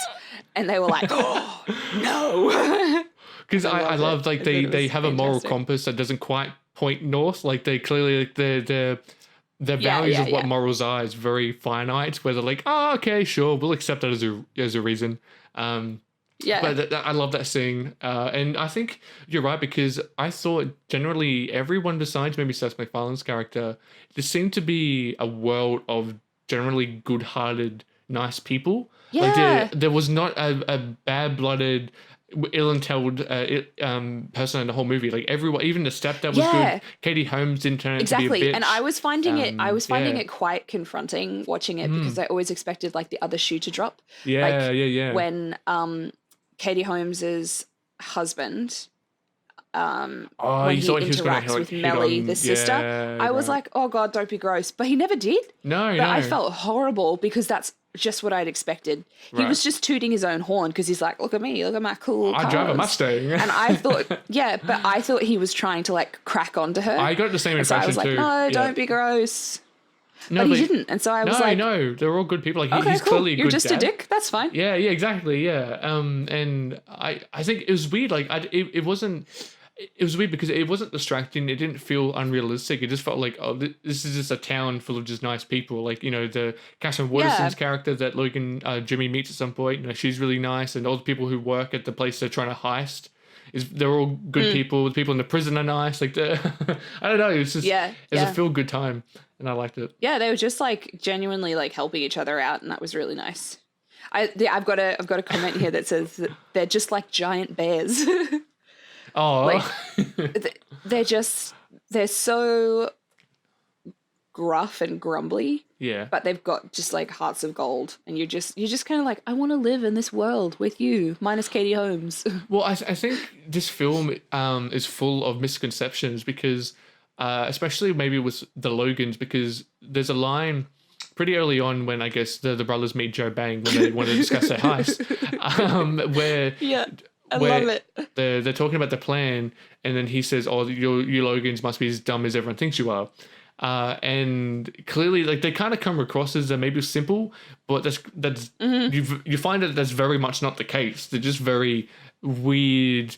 And they were like, oh, no. Because I love, like, they have a moral fantastic. compass that doesn't quite point north. Like, they clearly, like, their values of what morals are is very finite, where they're like, oh, okay, sure, we'll accept that as a reason. But I love that scene. And I think you're right, because I thought generally everyone besides maybe Seth MacFarlane's character, there seemed to be a world of generally good-hearted, nice people. Yeah. Like there was not a bad-blooded, ill-intelled person in the whole movie. Like everyone, even the stepdad was good. Katie Holmes didn't turn out to be a bitch. And I was finding it quite confronting watching it because I always expected like the other shoe to drop. When Katie Holmes's husband when he interacts with Melly, the sister, I was like, oh God, don't be gross. But he never did. No. I felt horrible because that's just what I'd expected. He was just tooting his own horn because he's like, look at me, look at my cool cars. I drive a Mustang. And I thought, but I thought he was trying to like crack onto her. I got the same impression so I was like, too. no, don't be gross. No, but he didn't. And so I was like, no, they're all good people. Like okay, he's cool. clearly a You're good just dad. a dick. That's fine. Yeah, exactly. Yeah. And I think it was weird. Like it wasn't. It was weird because it wasn't distracting. It didn't feel unrealistic. It just felt like, oh, this is just a town full of just nice people. Like, the Catherine Waterston's character that Logan Jimmy meets at some point. She's really nice, and all the people who work at the place they're trying to heist. they're all good people. The people in the prison are nice. Like I don't know. It's just it's a feel good time, and I liked it. Yeah, they were just like genuinely like helping each other out, and that was really nice. I've got a comment here that says that they're just like giant bears. Oh, like, they're so gruff and grumbly. Yeah. But they've got just like hearts of gold, and you're just kind of like, I want to live in this world with you, minus Katie Holmes. Well, I think this film is full of misconceptions because, especially maybe with the Logans, because there's a line pretty early on when I guess the brothers meet Joe Bang when they want to discuss their heist, where I love it. They're talking about the plan, and then he says, "Oh, you Logans must be as dumb as everyone thinks you are." And clearly, like, they kind of come across as they're maybe simple, but that's you find that that's very much not the case. They're just very weird,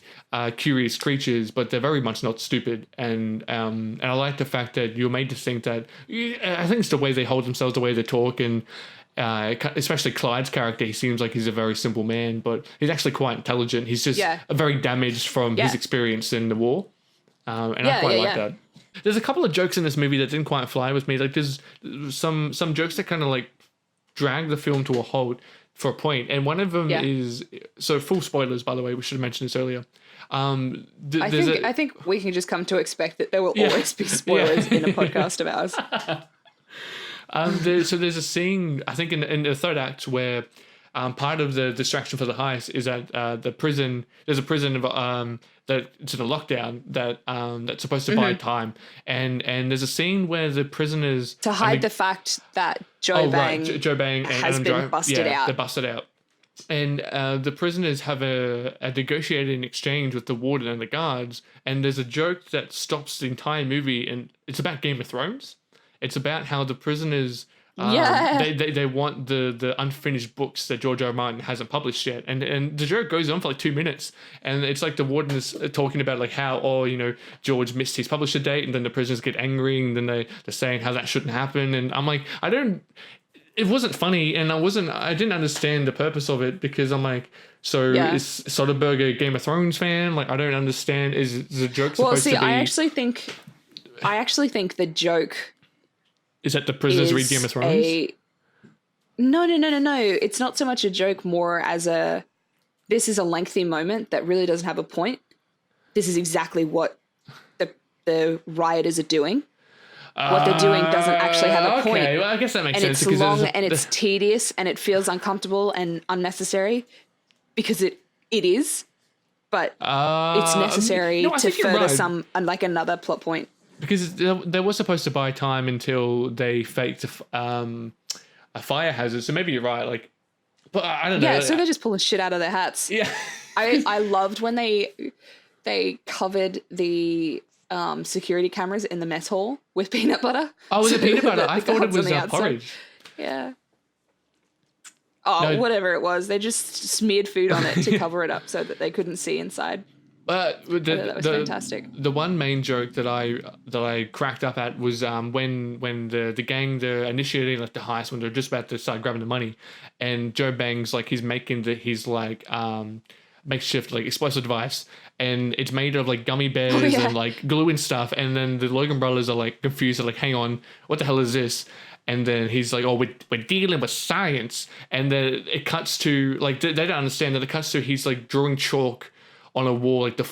curious creatures, but they're very much not stupid. And I like the fact that you're made to think that. I think it's the way they hold themselves, the way they talk, and especially Clyde's character. He seems like he's a very simple man, but he's actually quite intelligent. He's just very damaged from his experience in the war, and I quite like that. There's a couple of jokes in this movie that didn't quite fly with me. Like there's some jokes that kind of like drag the film to a halt for a point, and one of them is, so full spoilers, by the way, we should have mentioned this earlier. I think we can just come to expect that there will always be spoilers in a podcast of ours. So there's a scene, I think in the third act, where part of the distraction for the heist is at the prison. There's a prison that it's in a lockdown that's supposed to buy time, and there's a scene where the prisoners to hide the fact that Joe Bang has been busted out. They're busted out, and the prisoners have a negotiated exchange with the warden and the guards, and there's a joke that stops the entire movie, and it's about Game of Thrones. It's about how the prisoners. They want the unfinished books that George R. R. Martin hasn't published yet, and the joke goes on for like 2 minutes, and it's like the warden is talking about like how George missed his publisher date, and then the prisoners get angry, and then they're saying how that shouldn't happen, and I'm like, it wasn't funny, and I didn't understand the purpose of it, because I'm like, so is Soderbergh a Game of Thrones fan? Like, I don't understand. Is the joke supposed to be? I actually think the joke. Is that the prisoners read Game of Thrones? No. It's not so much a joke, more as this is a lengthy moment that really doesn't have a point. This is exactly what the rioters are doing. What they're doing doesn't actually have a point. Okay, well, I guess that makes sense. And it's long, and it's tedious, and it feels uncomfortable and unnecessary, because it is, but it's necessary to further some, like, another plot point. Because they were supposed to buy time until they faked a fire hazard. So maybe you're right. Like, but I don't know. Yeah, so they're just pulling shit out of their hats. Yeah. I loved when they covered the security cameras in the mess hall with peanut butter. Oh, was it peanut butter? I thought it was porridge. Yeah. Oh, no. Whatever it was. They just smeared food on it to cover it up so that they couldn't see inside. That was fantastic. The one main joke that I cracked up at was when the gang, they're initiating like the heist, when they're just about to start grabbing the money, and Joe Bang's like, he's making his like makeshift like explosive device, and it's made of like gummy bears and like glue and stuff, and then the Logan brothers are like confused, they're like, hang on, what the hell is this? And then he's like, oh, we're dealing with science, and then it cuts to like they don't understand that it cuts to he's like drawing chalk on a wall, like the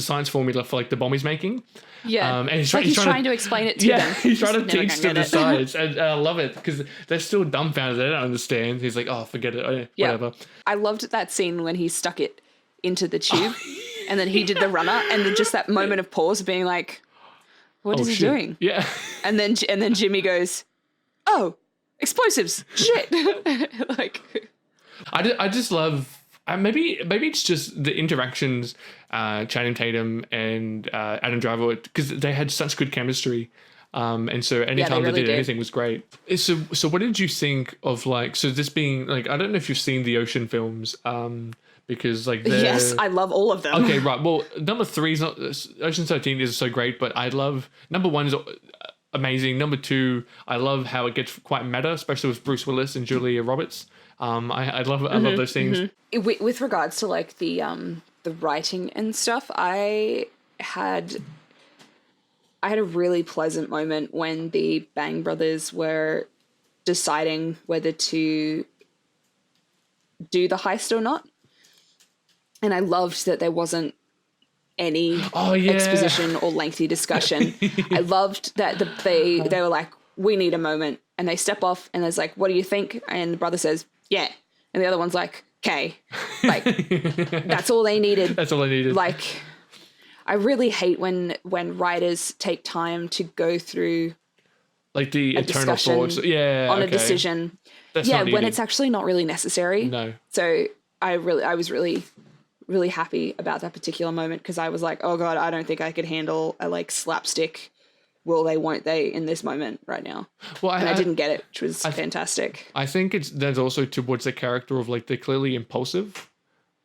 science formula for like the bomb he's making. Yeah, and he's trying to explain it to them. He's trying to teach them the science, and I love it because they're still dumbfounded. They don't understand. He's like, oh, forget it, whatever. I loved that scene when he stuck it into the tube, and then he did the runner, and then just that moment of pause, being like, what is he doing? Yeah, and then Jimmy goes, oh, explosives, shit. Like, I just love. Maybe it's just the interactions, Channing Tatum and Adam Driver, because they had such good chemistry, and so anytime they did anything was great. So what did you think of like, so this being like, I don't know if you've seen the Ocean films, because like yes, I love all of them. Okay, right. Well, number 3 is not Ocean 13 is so great, but I love number 1 is amazing. Number 2, I love how it gets quite meta, especially with Bruce Willis and Julia Roberts. I love those things. With regards to like the the writing and stuff, I had a really pleasant moment when the Bang brothers were deciding whether to do the heist or not. And I loved that there wasn't any exposition or lengthy discussion. I loved that they were like, we need a moment. And they step off and there's like, what do you think? And the brother says, yeah. And the other one's like, okay. Like, that's all they needed. That's all they needed. Like, I really hate when writers take time to go through like the eternal thoughts. Yeah. On a decision. That's yeah, not when needed. it's actually not really necessary. No. So I was really happy about that particular moment because I was like, oh God, I don't think I could handle a like slapstick will they, won't they in this moment right now. Well, I didn't get it, which was fantastic. I think there's also towards the character of like they're clearly impulsive.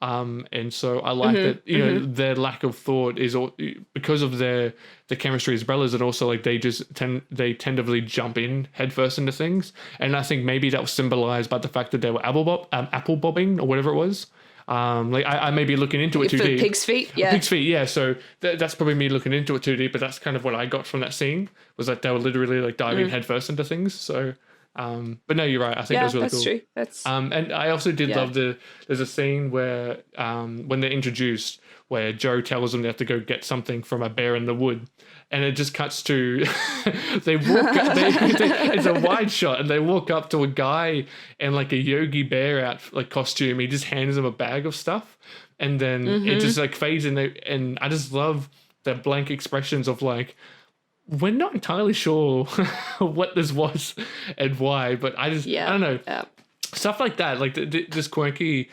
And so I like that, you know, their lack of thought is all, because of the chemistry as brothers, and also like they tentatively jump in headfirst into things. And I think maybe that was symbolized by the fact that they were apple bobbing or whatever it was. Like I may be looking into it too deep. Pig's feet, yeah. Pig's feet, yeah. So that's probably me looking into it too deep, but that's kind of what I got from that scene was that they were literally like diving headfirst into things. So, but no, you're right. I think that was really cool. True. That's and I also did love there's a scene where when they're introduced where Joe tells them they have to go get something from a bear in the wood. And it just cuts to they walk up, it's a wide shot and they walk up to a guy in like a Yogi Bear costume. He just hands him a bag of stuff and then it just like fades in there. And I just love the blank expressions of like, we're not entirely sure what this was and why, but I don't know. Yeah. Stuff like that, like this quirky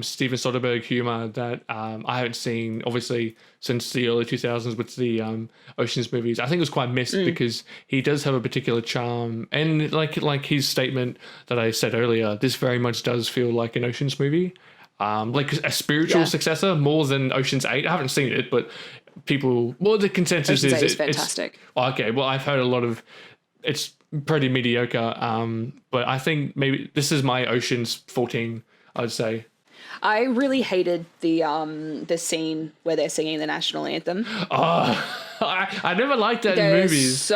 Steven Soderbergh humor that I haven't seen obviously since the early 2000s with the Ocean's movies. I think it was quite missed because he does have a particular charm, and like his statement that I said earlier, this very much does feel like an Ocean's movie, like a spiritual successor more than Ocean's 8. I haven't seen it, but the consensus Ocean's 8 is is fantastic. Okay, well I've heard a lot of it's pretty mediocre, but I think maybe this is my Ocean's 14, I'd say. I really hated the scene where they're singing the national anthem. Oh, I never liked that in movies.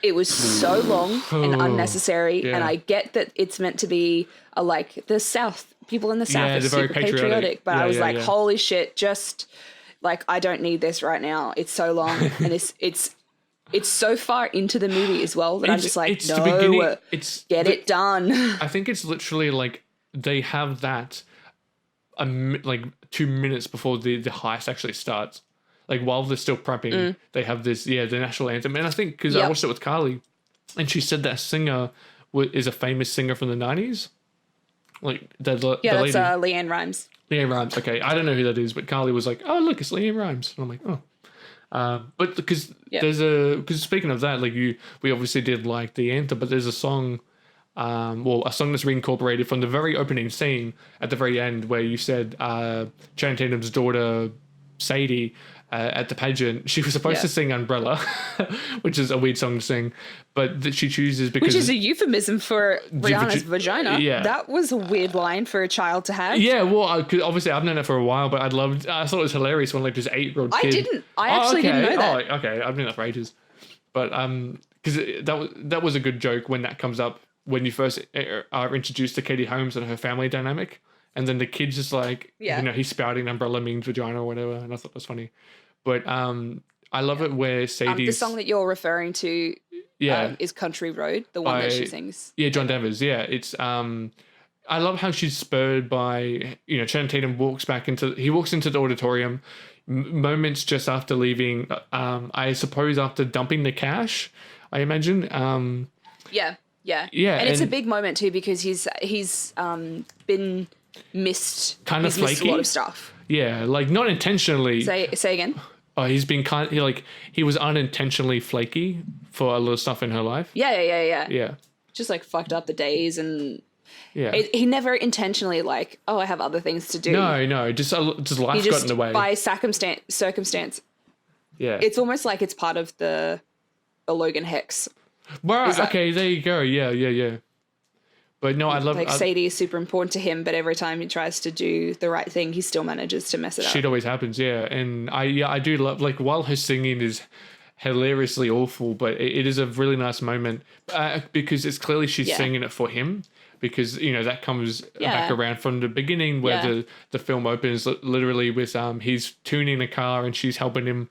It was so long and unnecessary, and I get that it's meant to be like the South. People in the South are super patriotic, but I was like, holy shit, just like I don't need this right now. It's so long, and it's so far into the movie as well that I'm just like, no, get it done. I think it's literally like they have that. Like 2 minutes before the heist actually starts, like while they're still prepping, they have this the national anthem. And I think because I watched it with Carly, and she said that singer is a famous singer from the 90s. Like that's Leanne Rimes. Leanne Rimes. Okay, I don't know who that is, but Carly was like, "Oh, look, it's Leanne Rimes." And I'm like, "Oh." But because because speaking of that, like we obviously did like the anthem, but there's a song. A song that's reincorporated from the very opening scene at the very end where you said Channing Tatum's daughter Sadie at the pageant, she was supposed to sing Umbrella, which is a weird song to sing, but that she chooses because... Which is a euphemism for Rihanna's vagina. Yeah. That was a weird line for a child to have. Yeah, well, cause obviously I've known it for a while, but I thought it was hilarious when like this 8-year-old kid... I actually didn't know that. Oh, okay, I've known that for ages. But because that was a good joke when that comes up, when you first are introduced to Katie Holmes and her family dynamic, and then the kid's just like, he's spouting Umbrella means vagina or whatever, and I thought that was funny. But I love it where Sadie's... the song that you're referring to is Country Road, the one that she sings. Yeah, John Denver's, yeah. It's... I love how she's spurred by, Channing Tatum walks into the auditorium moments just after leaving, I suppose after dumping the cash, I imagine. Yeah, and it's a big moment too because he's been missed. Kind of flaky. Missed a lot of stuff. Yeah, like not intentionally. Say again. Oh, he's been he was unintentionally flaky for a lot of stuff in her life. Yeah. Just like fucked up the days and. Yeah. He never intentionally like, I have other things to do. No, just life got in the way by circumstance. Yeah, it's almost like it's part of the Logan Hicks. Well, okay, there you go. Yeah. But no, I love like Sadie is super important to him, but every time he tries to do the right thing, he still manages to mess it up. Shit always happens, yeah. And I do love, like, while her singing is hilariously awful, but it is a really nice moment because it's clearly she's singing it for him, because that comes back around from the beginning where the film opens literally with he's tuning the car and she's helping him,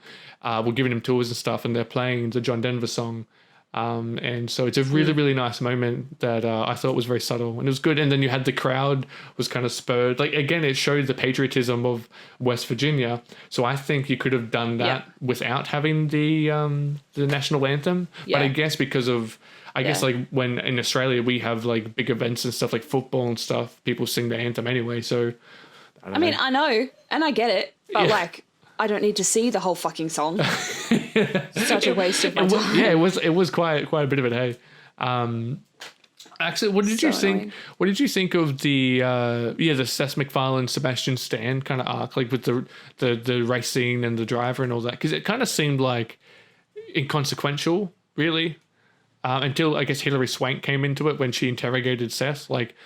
giving him tools and stuff, and they're playing the John Denver song. And so it's a really, really nice moment that I thought was very subtle and it was good. And then you had the crowd was kind of spurred. Like, again, it showed the patriotism of West Virginia. So I think you could have done that without having the national anthem. But I guess because of, like when in Australia we have like big events and stuff like football and stuff, people sing the anthem anyway. So I mean, I know, and I get it, but like, I don't need to see the whole fucking song. Such a waste of my time. Yeah, it was quite a bit of it. Hey, actually, what did you think? Annoying. What did you think of the Seth MacFarlane Sebastian Stan kind of arc, like with the racing and the driver and all that? Because it kind of seemed like inconsequential, really, until I guess Hilary Swank came into it when she interrogated Seth, like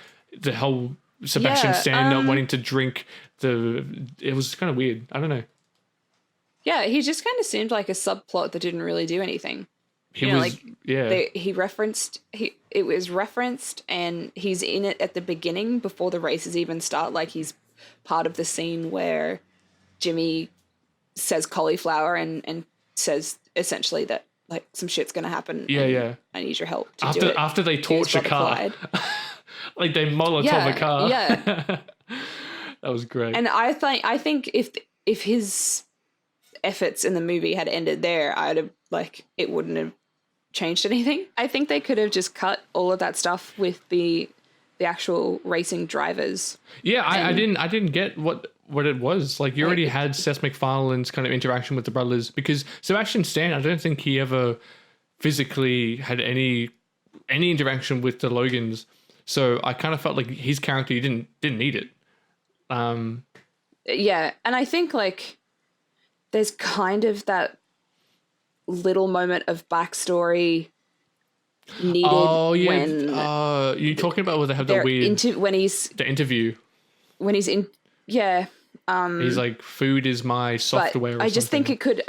the whole Sebastian Stan not wanting to drink it was kind of weird. I don't know. Yeah, he just kind of seemed like a subplot that didn't really do anything. It was referenced and he's in it at the beginning before the races even start. Like, he's part of the scene where Jimmy says cauliflower and says essentially that like some shit's going to happen. Yeah. I need your help to do it. After they torch a car. Like they Molotov a car. Yeah. That was great. And I think if his efforts in the movie had ended there, I'd have it wouldn't have changed anything. I think they could have just cut all of that stuff with the actual racing drivers. Yeah, I didn't get what it was. Like, you already had Seth MacFarlane's kind of interaction with the brothers, because Sebastian Stan, I don't think he ever physically had any interaction with the Logans. So I kind of felt like his character, you didn't need it. Yeah, and I think like there's kind of that little moment of backstory needed. Oh yeah, when you're talking about where they have the weird the interview when he's in. Yeah, he's like, food is my software. I just think it could.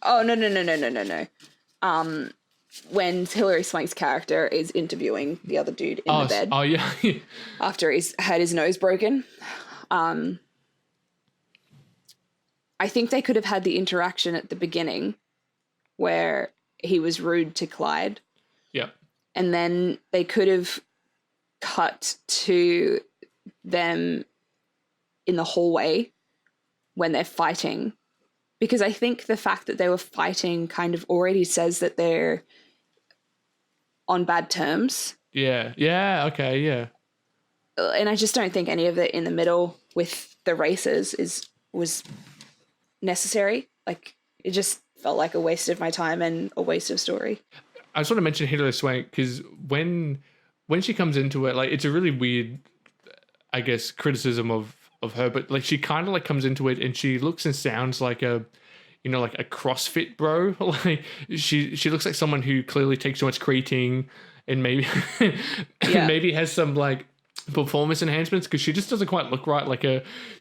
Oh no. When Hilary Swank's character is interviewing the other dude in the bed. Oh yeah. After he's had his nose broken. I think they could have had the interaction at the beginning where he was rude to Clyde. Yeah. And then they could have cut to them in the hallway when they're fighting. Because I think the fact that they were fighting kind of already says that they're on bad terms. Yeah. Yeah. Okay. Yeah. And I just don't think any of it in the middle with the races was necessary. Like, it just felt like a waste of my time and a waste of story. I just want to mention Hilary Swank because when she comes into it, like, it's a really weird, I guess, criticism of her, but like, she kind of like comes into it and she looks and sounds like a CrossFit bro. Like, she looks like someone who clearly takes too much creatine and maybe maybe has some like performance enhancements, because she just doesn't quite look right. Like,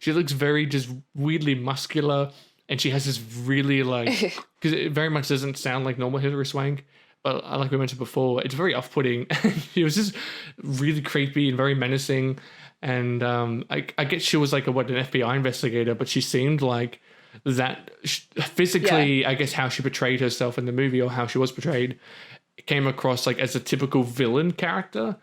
she looks very just weirdly muscular, and she has this really like, because it very much doesn't sound like normal Hilary Swank. But like we mentioned before, it's very off-putting. She was just really creepy and very menacing. And I guess she was like an FBI investigator, but she seemed like that physically. Yeah. I guess how she portrayed herself in the movie, or how she was portrayed, came across like as a typical villain character.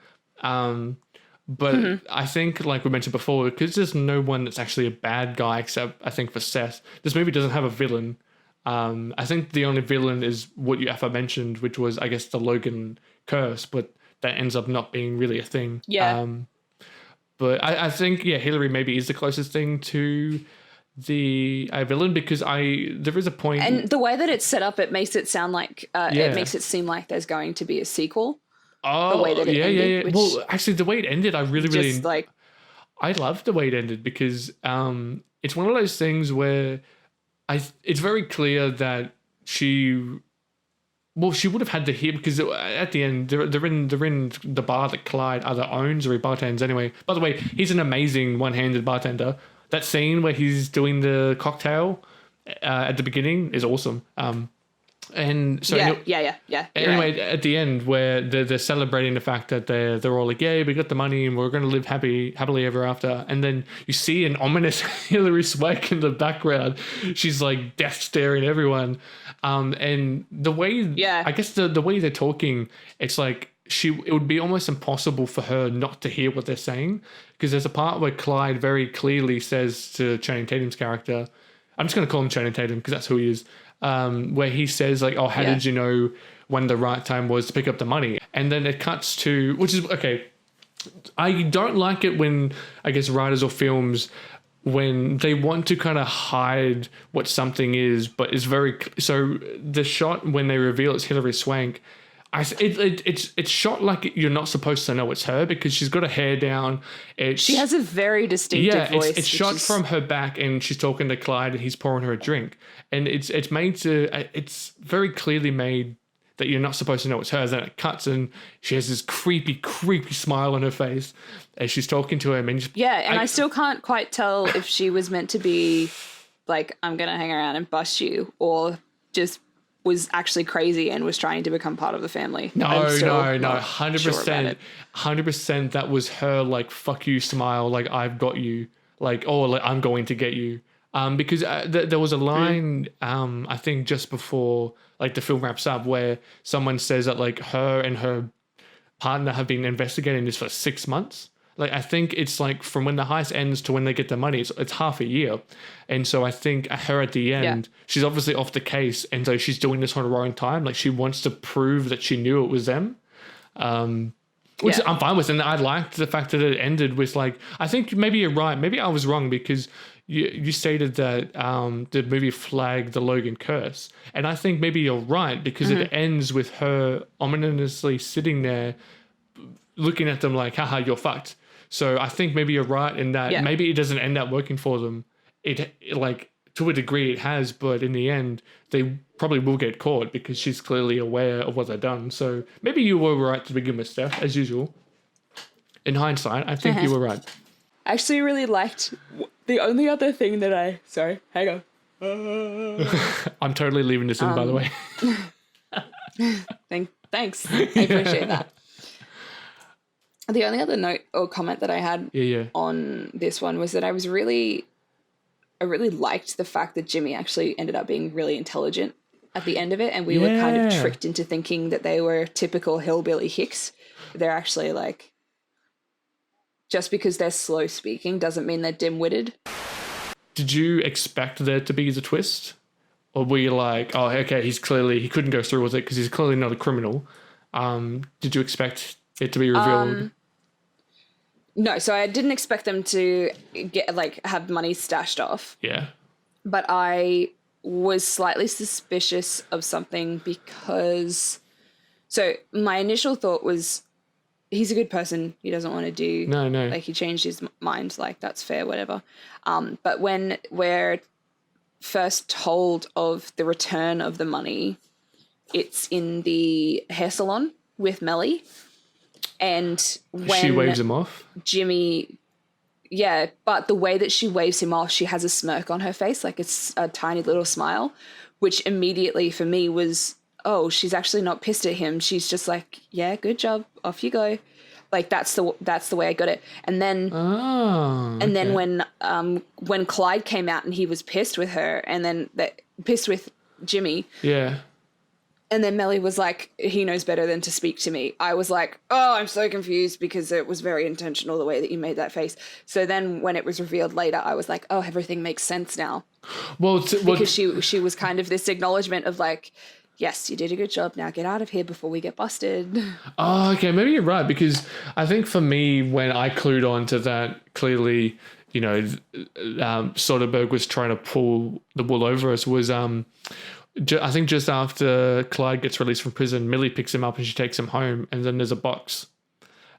But I think, like we mentioned before, because there's no one that's actually a bad guy except, I think, for Seth. This movie doesn't have a villain. I think the only villain is what you mentioned, which was, I guess, the Logan curse, but that ends up not being really a thing. Yeah. But I think, Hillary maybe is the closest thing to the villain, because there is a point. And the way that it's set up, it makes it sound like, it makes it seem like there's going to be a sequel. Oh, the way that it ended, well, actually, the way it ended, I really like. I loved the way it ended, because it's one of those things where it's very clear that she Well, she would have had to hear because at the end they're in the bar that Clyde either owns or he bartends anyway. By the way, he's an amazing one-handed bartender. That scene where he's doing the cocktail at the beginning is awesome. And so yeah. Anyway, Right. at the end where they're celebrating the fact that they're all like, yeah, we got the money and we're going to live happily ever after. And then you see an ominous Hilary Swank in the background. She's like death staring everyone. And the way, I guess the way they're talking, it's like it would be almost impossible for her not to hear what they're saying, because there's a part where Clyde very clearly says to Channing Tatum's character, I'm just going to call him Channing Tatum because that's who he is. Where he says like, oh, how did you know when the right time was to pick up the money? And then it cuts to, which is, okay, I don't like it when, I guess, writers or films, when they want to kind of hide what something is, but it's very, so the shot when they reveal it's Hilary Swank, it's shot like you're not supposed to know it's her because she's got her hair down. She has a very distinctive voice. It's shot from her back and she's talking to Clyde and he's pouring her a drink. And it's very clearly made that you're not supposed to know it's her. Then it cuts and she has this creepy smile on her face as she's talking to him. And I still can't quite tell if she was meant to be like, I'm going to hang around and bust you, or just was actually crazy and was trying to become part of the family. No, 100%. 100% that was her like, fuck you smile, like I've got you, like, oh, like I'm going to get you. Because there was a line, I think just before like the film wraps up, where someone says that like her and her partner have been investigating this for 6 months. Like, I think it's like from when the heist ends to when they get the money, it's half a year. And so I think her at the end, she's obviously off the case. And so she's doing this on her own time. Like, she wants to prove that she knew it was them. Which I'm fine with. And I liked the fact that it ended with like, I think maybe you're right. Maybe I was wrong because you stated that the movie flagged the Logan curse. And I think maybe you're right because it ends with her ominously sitting there looking at them like, haha, you're fucked. So I think maybe you're right in that maybe it doesn't end up working for them. It like, to a degree it has, but in the end they probably will get caught because she's clearly aware of what they've done. So maybe you were right to begin with, Steph, as usual. In hindsight, I think you were right. I actually really liked the only other thing that sorry, hang on. I'm totally leaving this in, by the way. Thanks. I appreciate that. The only other note or comment that I had on this one was that I really liked the fact that Jimmy actually ended up being really intelligent at the end of it, and we were kind of tricked into thinking that they were typical hillbilly hicks. They're actually like, just because they're slow speaking doesn't mean they're dim-witted. Did you expect there to be the twist? Or were you like, oh, okay, he couldn't go through with it because he's clearly not a criminal. Did you expect it to be revealed? No, so I didn't expect them to have money stashed off. Yeah. But I was slightly suspicious of something because, so my initial thought was, he's a good person. He doesn't want to do, like, he changed his mind. Like, that's fair, whatever. But when we're first told of the return of the money, it's in the hair salon with Melly. And when she waves him off, Jimmy, but the way that she waves him off, she has a smirk on her face, like it's a tiny little smile, which immediately for me was, oh, she's actually not pissed at him. She's just like, yeah, good job, off you go. Like that's the way I got it. And then, then when Clyde came out and he was pissed with her, and then pissed with Jimmy, and then Melly was like, he knows better than to speak to me. I was like, oh, I'm so confused because it was very intentional the way that you made that face. So then when it was revealed later, I was like, oh, everything makes sense now. Because she was kind of this acknowledgement of like, yes, you did a good job. Now get out of here before we get busted. Oh, okay. Maybe you're right, because I think for me, when I clued on to that, clearly, you know, Soderbergh was trying to pull the wool over us was... I think just after Clyde gets released from prison, Millie picks him up and she takes him home, and then there's a box.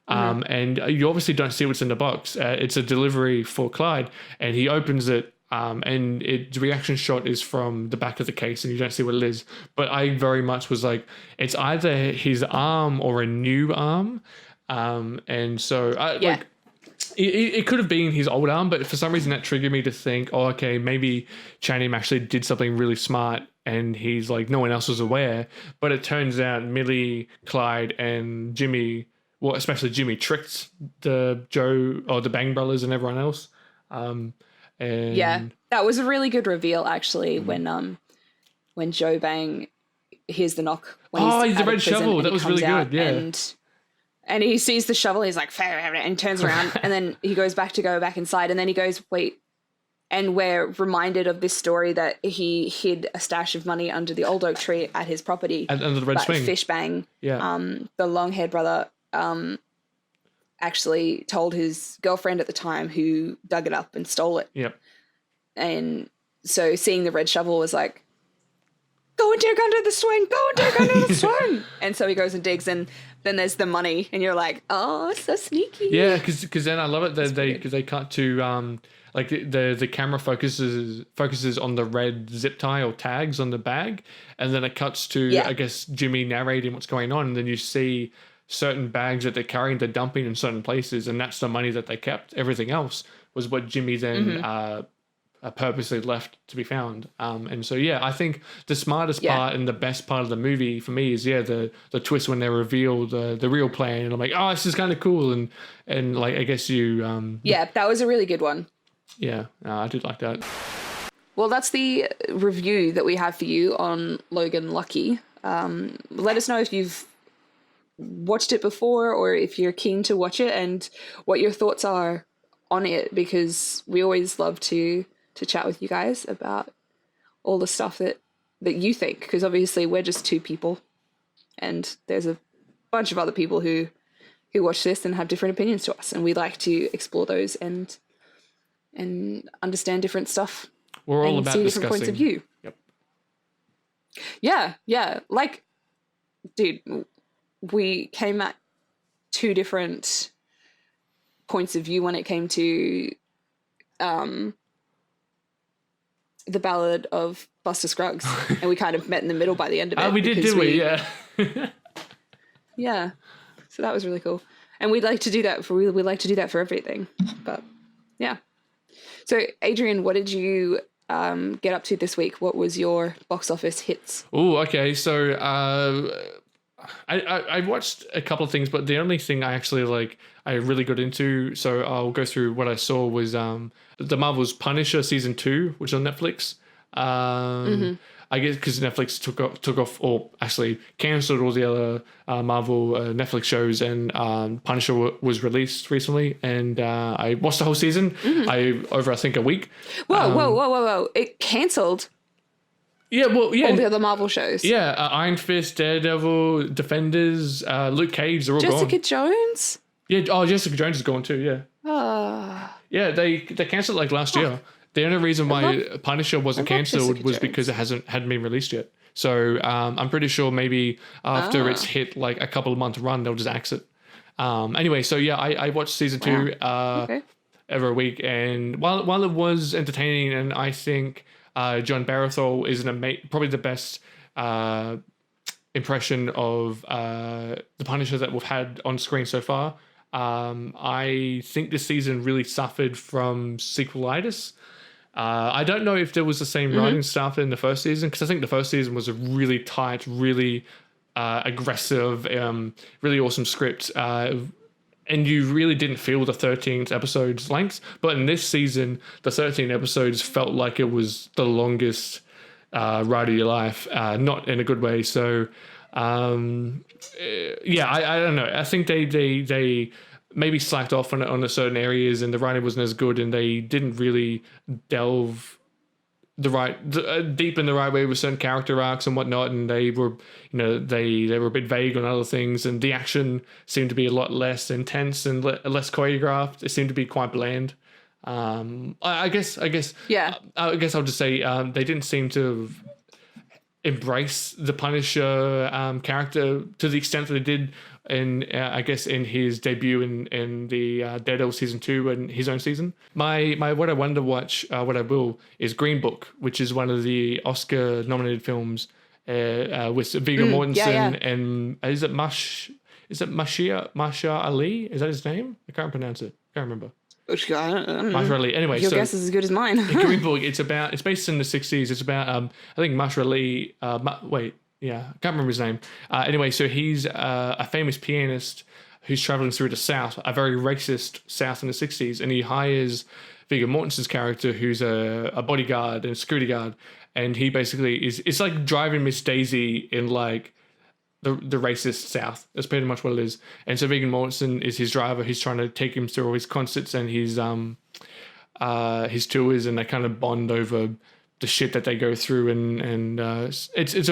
And you obviously don't see what's in the box. It's a delivery for Clyde, and he opens it and the reaction shot is from the back of the case, and you don't see what it is. But I very much was like, it's either his arm or a new arm, and so like. It could have been his old arm, but for some reason that triggered me to think, oh, okay, maybe Channing actually did something really smart and he's like, no one else was aware. But it turns out Millie, Clyde, and Jimmy, well, especially Jimmy, tricked the Joe or the Bang brothers and everyone else. And yeah, that was a really good reveal, actually, when Joe Bang hears the knock. When he's the red shovel. That was really good. Yeah. And he sees the shovel, he's like, and turns around, and then he goes back inside, and then he goes, wait. And we're reminded of this story that he hid a stash of money under the old oak tree at his property. Under the red swing. Fishbang, the long-haired brother, actually told his girlfriend at the time, who dug it up and stole it. Yep. And so seeing the red shovel was like, go and dig under the swing, go and dig under the swing. And so he goes and digs, and then there's the money, and you're like, oh, it's so sneaky. Yeah, because then I love it that they cut to like the camera focuses on the red zip tie or tags on the bag, and then it cuts to I guess Jimmy narrating what's going on, and then you see certain bags that they're carrying, they're dumping in certain places, and that's the money that they kept. Everything else was what Jimmy then purposely left to be found. And so I think the smartest part and the best part of the movie for me is the twist when they reveal the real plan, and I'm like, oh, this is kind of cool, and like I guess you that was a really good one. I did like that. Well, that's the review that we have for you on Logan Lucky. Let us know if you've watched it before, or if you're keen to watch it, and what your thoughts are on it, because we always love to chat with you guys about all the stuff that you think, because obviously we're just two people, and there's a bunch of other people who watch this and have different opinions to us, and we like to explore those and understand different stuff. We're all about see discussing different points of view. Yep. Yeah. Like, dude, we came at two different points of view when it came to the Ballad of Buster Scruggs, and we kind of met in the middle by the end of it. We did, didn't we? Yeah. Yeah. So that was really cool, and we'd like to do that for everything. But yeah. So Adrian, what did you get up to this week? What was your box office hits? Oh, okay. So I watched a couple of things, but the only thing I really got into, so I'll go through what I saw, was the Marvel's Punisher season 2, which is on Netflix. I guess because Netflix took off, or actually cancelled all the other Marvel Netflix shows, and Punisher was released recently, and I watched the whole season over I think a week. Whoa! It cancelled. Yeah, well, yeah. All the other Marvel shows. Yeah, Iron Fist, Daredevil, Defenders, Luke Cage, they're all gone. Jessica Jones? Yeah, Jessica Jones is gone too, yeah. Yeah, they cancelled like last year. The only reason why Punisher wasn't cancelled was because it hadn't been released yet. So I'm pretty sure maybe after it's hit like a couple of month run, they'll just axe it. Anyway, so I watched season 2 every week, and while it was entertaining, and I think John Barathol is probably the best impression of the Punisher that we've had on screen so far. I think this season really suffered from sequelitis. I don't know if there was the same writing staff in the first season, because I think the first season was a really tight, really aggressive, really awesome script. And you really didn't feel the 13th episode's length. But in this season, the 13 episodes felt like it was the longest ride of your life, not in a good way. So, I don't know. I think they maybe slacked off on certain areas, and the writing wasn't as good, and they didn't really delve deep in the right way with certain character arcs and whatnot, and they were a bit vague on other things, and the action seemed to be a lot less intense and less choreographed. It seemed to be quite bland. I guess I'll just say they didn't seem to have embrace the Punisher character to the extent that they did in I guess in his debut in the Daredevil season 2 and his own season. My what I wanted to watch, what I will, is Green Book, which is one of the Oscar nominated films with Viggo Mortensen and is it Masha Ali? Is that his name? I can't pronounce it. Can't remember. Masha Ali. Anyway, your guess is as good as mine. Green Book. It's based in the 60s. It's about I think Masha Ali. I can't remember his name. Anyway, so he's a famous pianist who's traveling through the South, a very racist South in the 60s, and he hires Viggo Mortensen's character, who's a bodyguard and a security guard, and he basically it's like driving Miss Daisy in like the racist South. That's pretty much what it is. And so Viggo Mortensen is his driver. He's trying to take him through all his concerts and his tours, and they kind of bond over the shit that they go through. And it's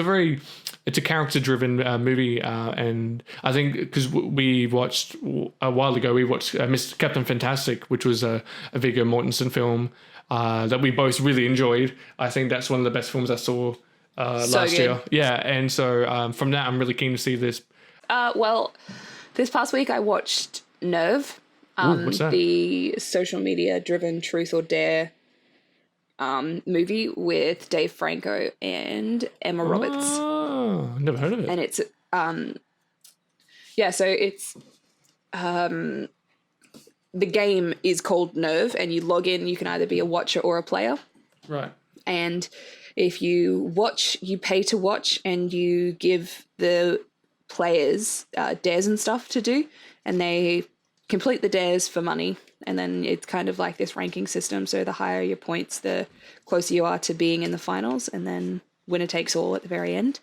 a character driven movie. And I think because we watched a while ago, we watched Mr. Captain Fantastic, which was a Viggo Mortensen film that we both really enjoyed. I think that's one of the best films I saw last year. Yeah, and so from that, I'm really keen to see this. Well, this past week I watched Nerve, what's that? the social media driven truth or dare movie with Dave Franco and Emma Roberts. Oh, never heard of it. And it's so it's the game is called Nerve, and you log in. You can either be a watcher or a player, Right. and if you watch, you pay to watch, and you give the players dares and stuff to do, and they complete the dares for money. And then it's kind of like this ranking system. So the higher your points, the closer you are to being in the finals, and then winner takes all at the very end.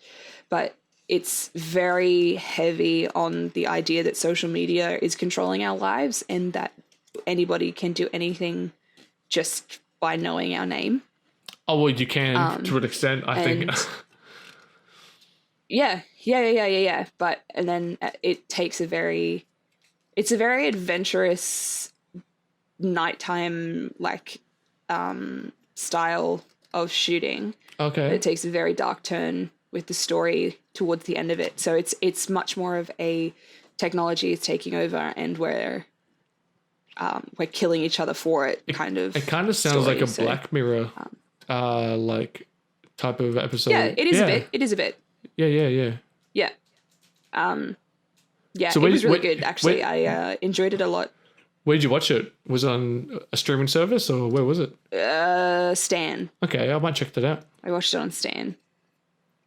But it's very heavy on the idea that social media is controlling our lives and that anybody can do anything just by knowing our name. Oh, well, you can to an extent, I think. Yeah. But, and then it takes it's a very adventurous nighttime, style of shooting. Okay. It takes a very dark turn with the story towards the end of it. So it's much more of a technology is taking over and we're killing each other for it kind of. It kind of sounds story. like a Black Mirror type of episode. Yeah, it is a bit. It is a bit. Yeah. Yeah. So it was really good, actually. I enjoyed it a lot. Where did you watch it? Was it on a streaming service or where was it? Stan. Okay, I might check that out. I watched it on Stan.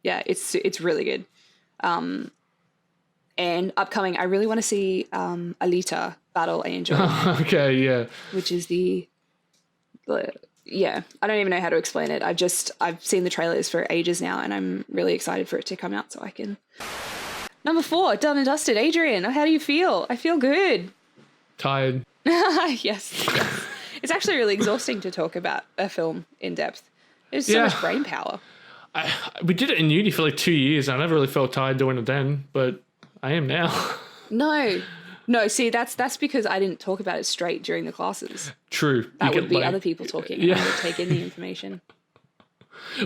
Yeah, it's really good. And upcoming, I really want to see Alita Battle Angel. Okay, yeah. Which is I don't even know how to explain it. I've seen the trailers for ages now, and I'm really excited for it to come out so I can. Number 4, done and dusted. Adrian, how do you feel? I feel good. Tired. Yes. It's actually really exhausting to talk about a film in depth. There's so much brain power. We did it in uni for like 2 years, and I never really felt tired doing it then, but I am now. No, see, that's because I didn't talk about it straight during the classes. True. That would be other people talking, and I would take in the information.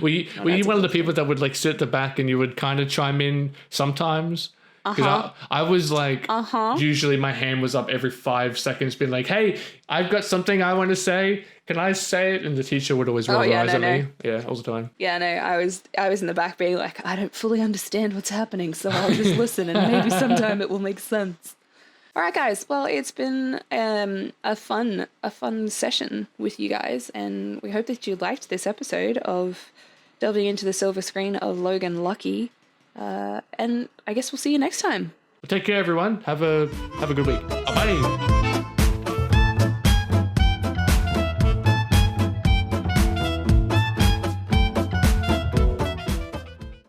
Were you one of the people that would like sit at the back and you would kind of chime in sometimes? Because I was like, usually my hand was up every 5 seconds being like, hey, I've got something I want to say. Can I say it? And the teacher would always roll her eyes at me. Yeah, all the time. Yeah, no, I was in the back being like, I don't fully understand what's happening, so I'll just listen and maybe sometime it will make sense. All right, guys. Well, it's been a fun session with you guys, and we hope that you liked this episode of delving into the silver screen of Logan Lucky. And I guess we'll see you next time. Take care, everyone. Have a good week. Bye.